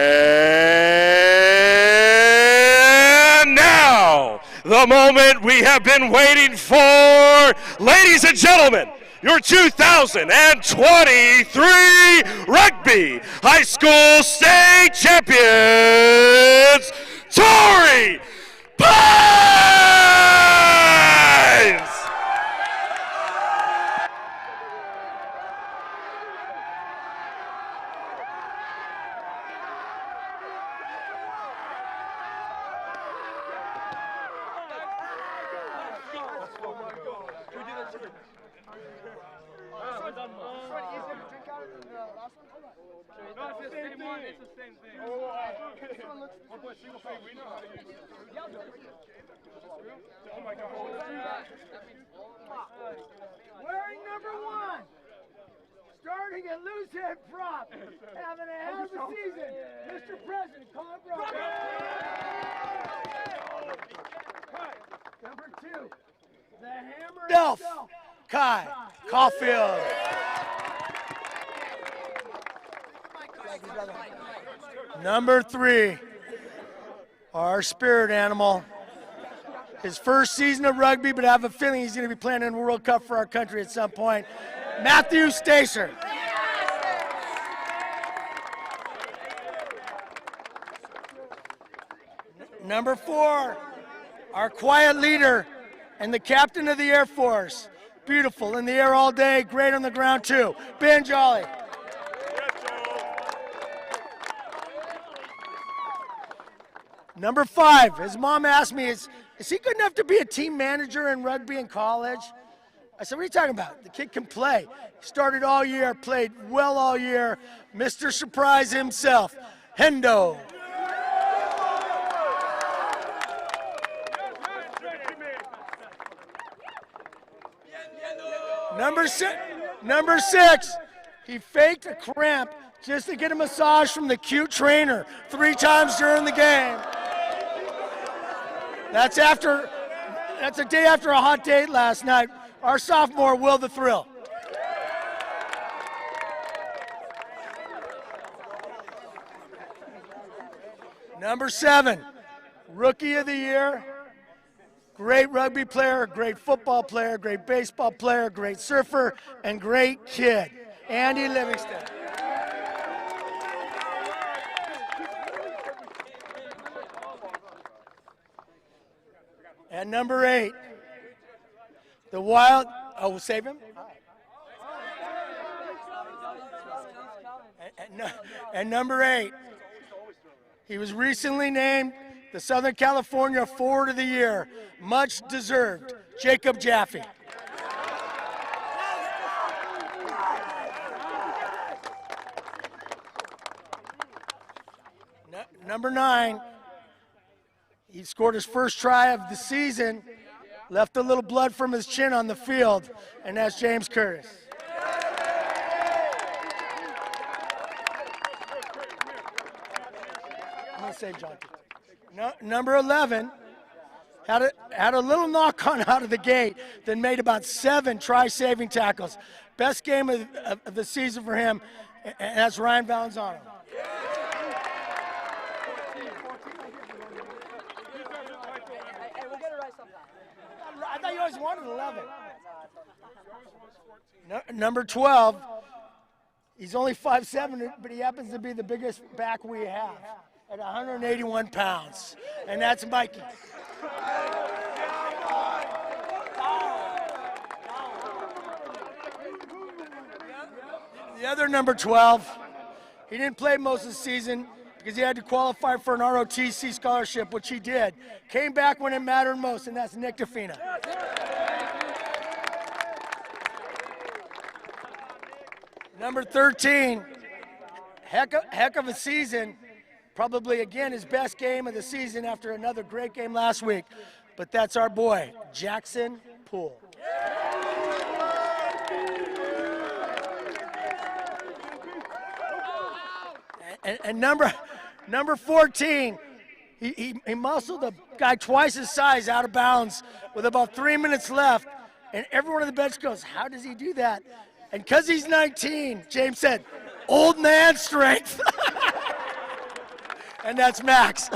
now, the moment we have been waiting for, ladies and gentlemen, your 2023 Rugby High School State Champions, Torrey Pines! Wearing number 1, starting at loose head prop, having a hell of a season, Mr. President, Colin Brooks. Delph, Kai Caulfield. Number 3, our spirit animal. His first season of rugby, but I have a feeling he's going to be playing in the World Cup for our country at some point. Matthew Stacer. Number 4, our quiet leader and the captain of the Air Force. Beautiful in the air all day, great on the ground too. Ben Jolly. Number 5, his mom asked me, is he good enough to be a team manager in rugby in college? I said, what are you talking about? The kid can play. Started all year, played well all year. Mr. Surprise himself, Hendo. Number six, he faked a cramp just to get a massage from the cute trainer 3 times during the game. That's a day after a hot date last night. Our sophomore, Will the Thrill. Number 7, Rookie of the Year. Great rugby player, great football player, great baseball player, great surfer, and great kid, Andy Livingston. And number 8, the wild, we'll save him? And number 8, he was recently named the Southern California Forward of the Year, much deserved, Jacob Jaffe. Number 9, he scored his first try of the season, left a little blood from his chin on the field, and that's James Curtis. I'm going to say John. Number 11 had a little knock on out of the gate, then made about 7 try-saving tackles. Best game of the season for him, and that's Ryan Valenzuela. I thought you always wanted 11. Number 12, he's only 5'7", but he happens to be the biggest back we have at 181 pounds, and that's Mikey. The other number 12, he didn't play most of the season because he had to qualify for an ROTC scholarship, which he did. Came back when it mattered most, and that's Nick DeFina. Number 13, heck of a season. Probably, again, his best game of the season after another great game last week. But that's our boy, Jackson Poole. And number 14, he muscled a guy twice his size out of bounds with about 3 minutes left. And everyone on the bench goes, how does he do that? And because he's 19, James said, old man strength. And that's Max.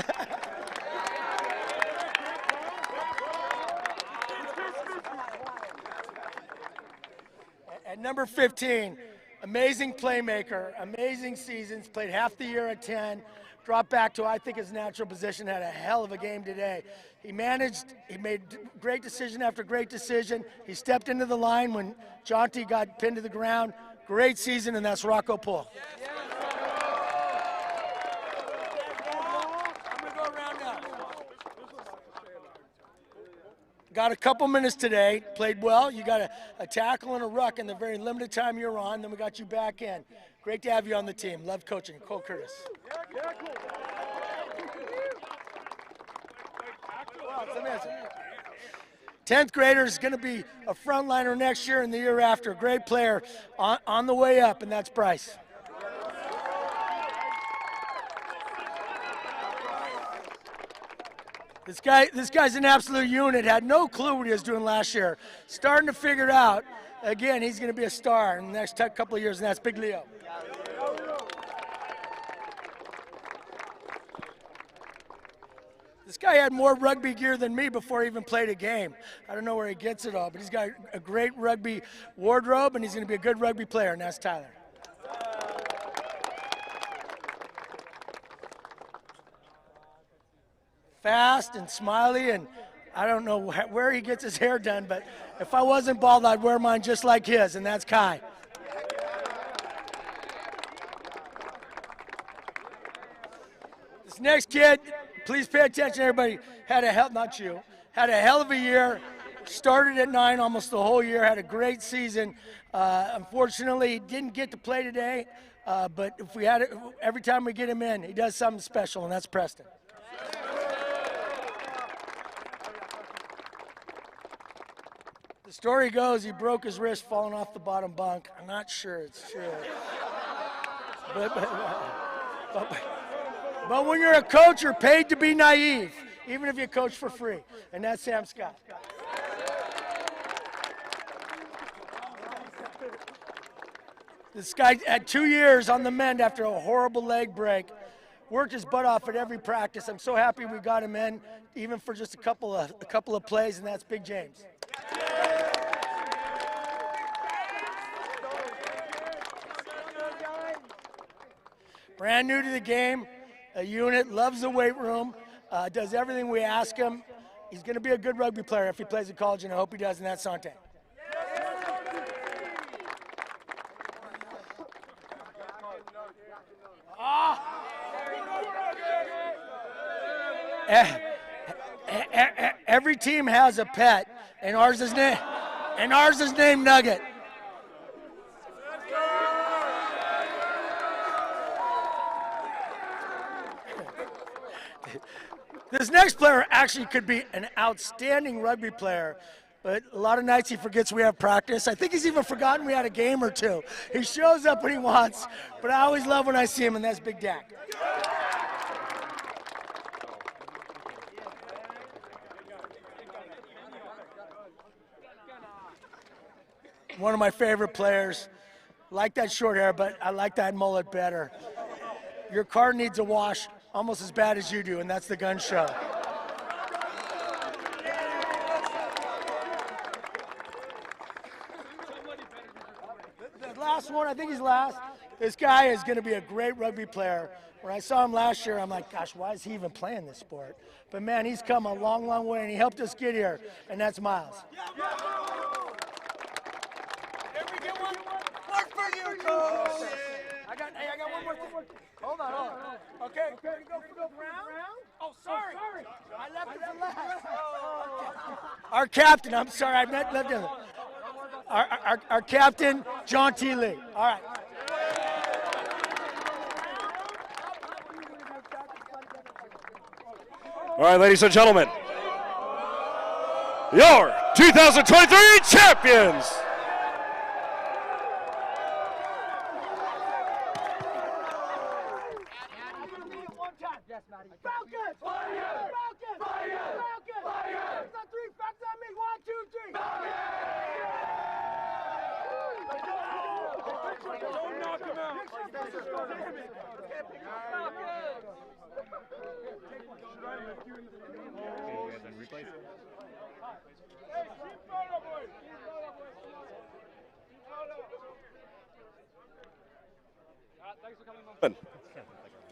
At number 15, amazing playmaker, amazing seasons, played half the year at 10, dropped back to, I think, his natural position, had a hell of a game today. He made great decision after great decision. He stepped into the line when Jonty got pinned to the ground. Great season, and that's Rocco Poole. Got a couple minutes today, played well. You got a tackle and a ruck in the very limited time you're on, then we got you back in. Great to have you on the team. Love coaching. Cole Curtis. Well, 10th grader is going to be a frontliner next year and the year after. Great player on the way up, and that's Bryce. This guy's an absolute unit. Had no clue what he was doing last year. Starting to figure it out. Again, he's going to be a star in the next couple of years, and that's Big Leo. This guy had more rugby gear than me before he even played a game. I don't know where he gets it all, but he's got a great rugby wardrobe, and he's going to be a good rugby player, and that's Tyler. Fast and smiley, and I don't know where he gets his hair done, but if I wasn't bald, I'd wear mine just like his, and that's Kai. This next kid, please pay attention, everybody, had a hell of a year, started at 9 almost the whole year, had a great season. Unfortunately, he didn't get to play today, but if we had it, every time we get him in, he does something special, and that's Preston. The story goes he broke his wrist falling off the bottom bunk. I'm not sure it's true. But when you're a coach, you're paid to be naive, even if you coach for free. And that's Sam Scott. This guy had 2 years on the mend after a horrible leg break. Worked his butt off at every practice. I'm so happy we got him in, even for just a couple of plays, and that's Big James. Brand new to the game, a unit, loves the weight room, does everything we ask him. He's going to be a good rugby player if he plays at college, and I hope he does, and that's Sante. Every team has a pet, and ours is named Nugget. This next player actually could be an outstanding rugby player, but a lot of nights he forgets we have practice. I think he's even forgotten we had a game or two. He shows up when he wants, but I always love when I see him, and that's Big Dak. One of my favorite players. Like that short hair, but I like that mullet better. Your car needs a wash almost as bad as you do, and that's the gun show. The last one, I think he's last. This guy is going to be a great rugby player. When I saw him last year, I'm like, gosh, why is he even playing this sport? But man, he's come a long, long way, and he helped us get here, and that's Miles. One for you, coach. I got one more thing. Hold on. Okay, go round. Oh, sorry. I left it for last. Our captain, I'm sorry, I left him. Our captain, John T. Lee. All right. All right, ladies and gentlemen, your 2023 champions. Falcons! Fire! Falcons! Fire! Falcons! Fire! It's not 3 facts on me. 1, 2, 3. Don't knock him out.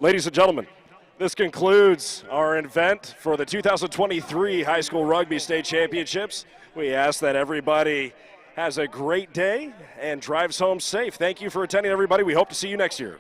Ladies and gentlemen, this concludes our event for the 2023 High School Rugby State Championships. We ask that everybody has a great day and drives home safe. Thank you for attending, everybody. We hope to see you next year.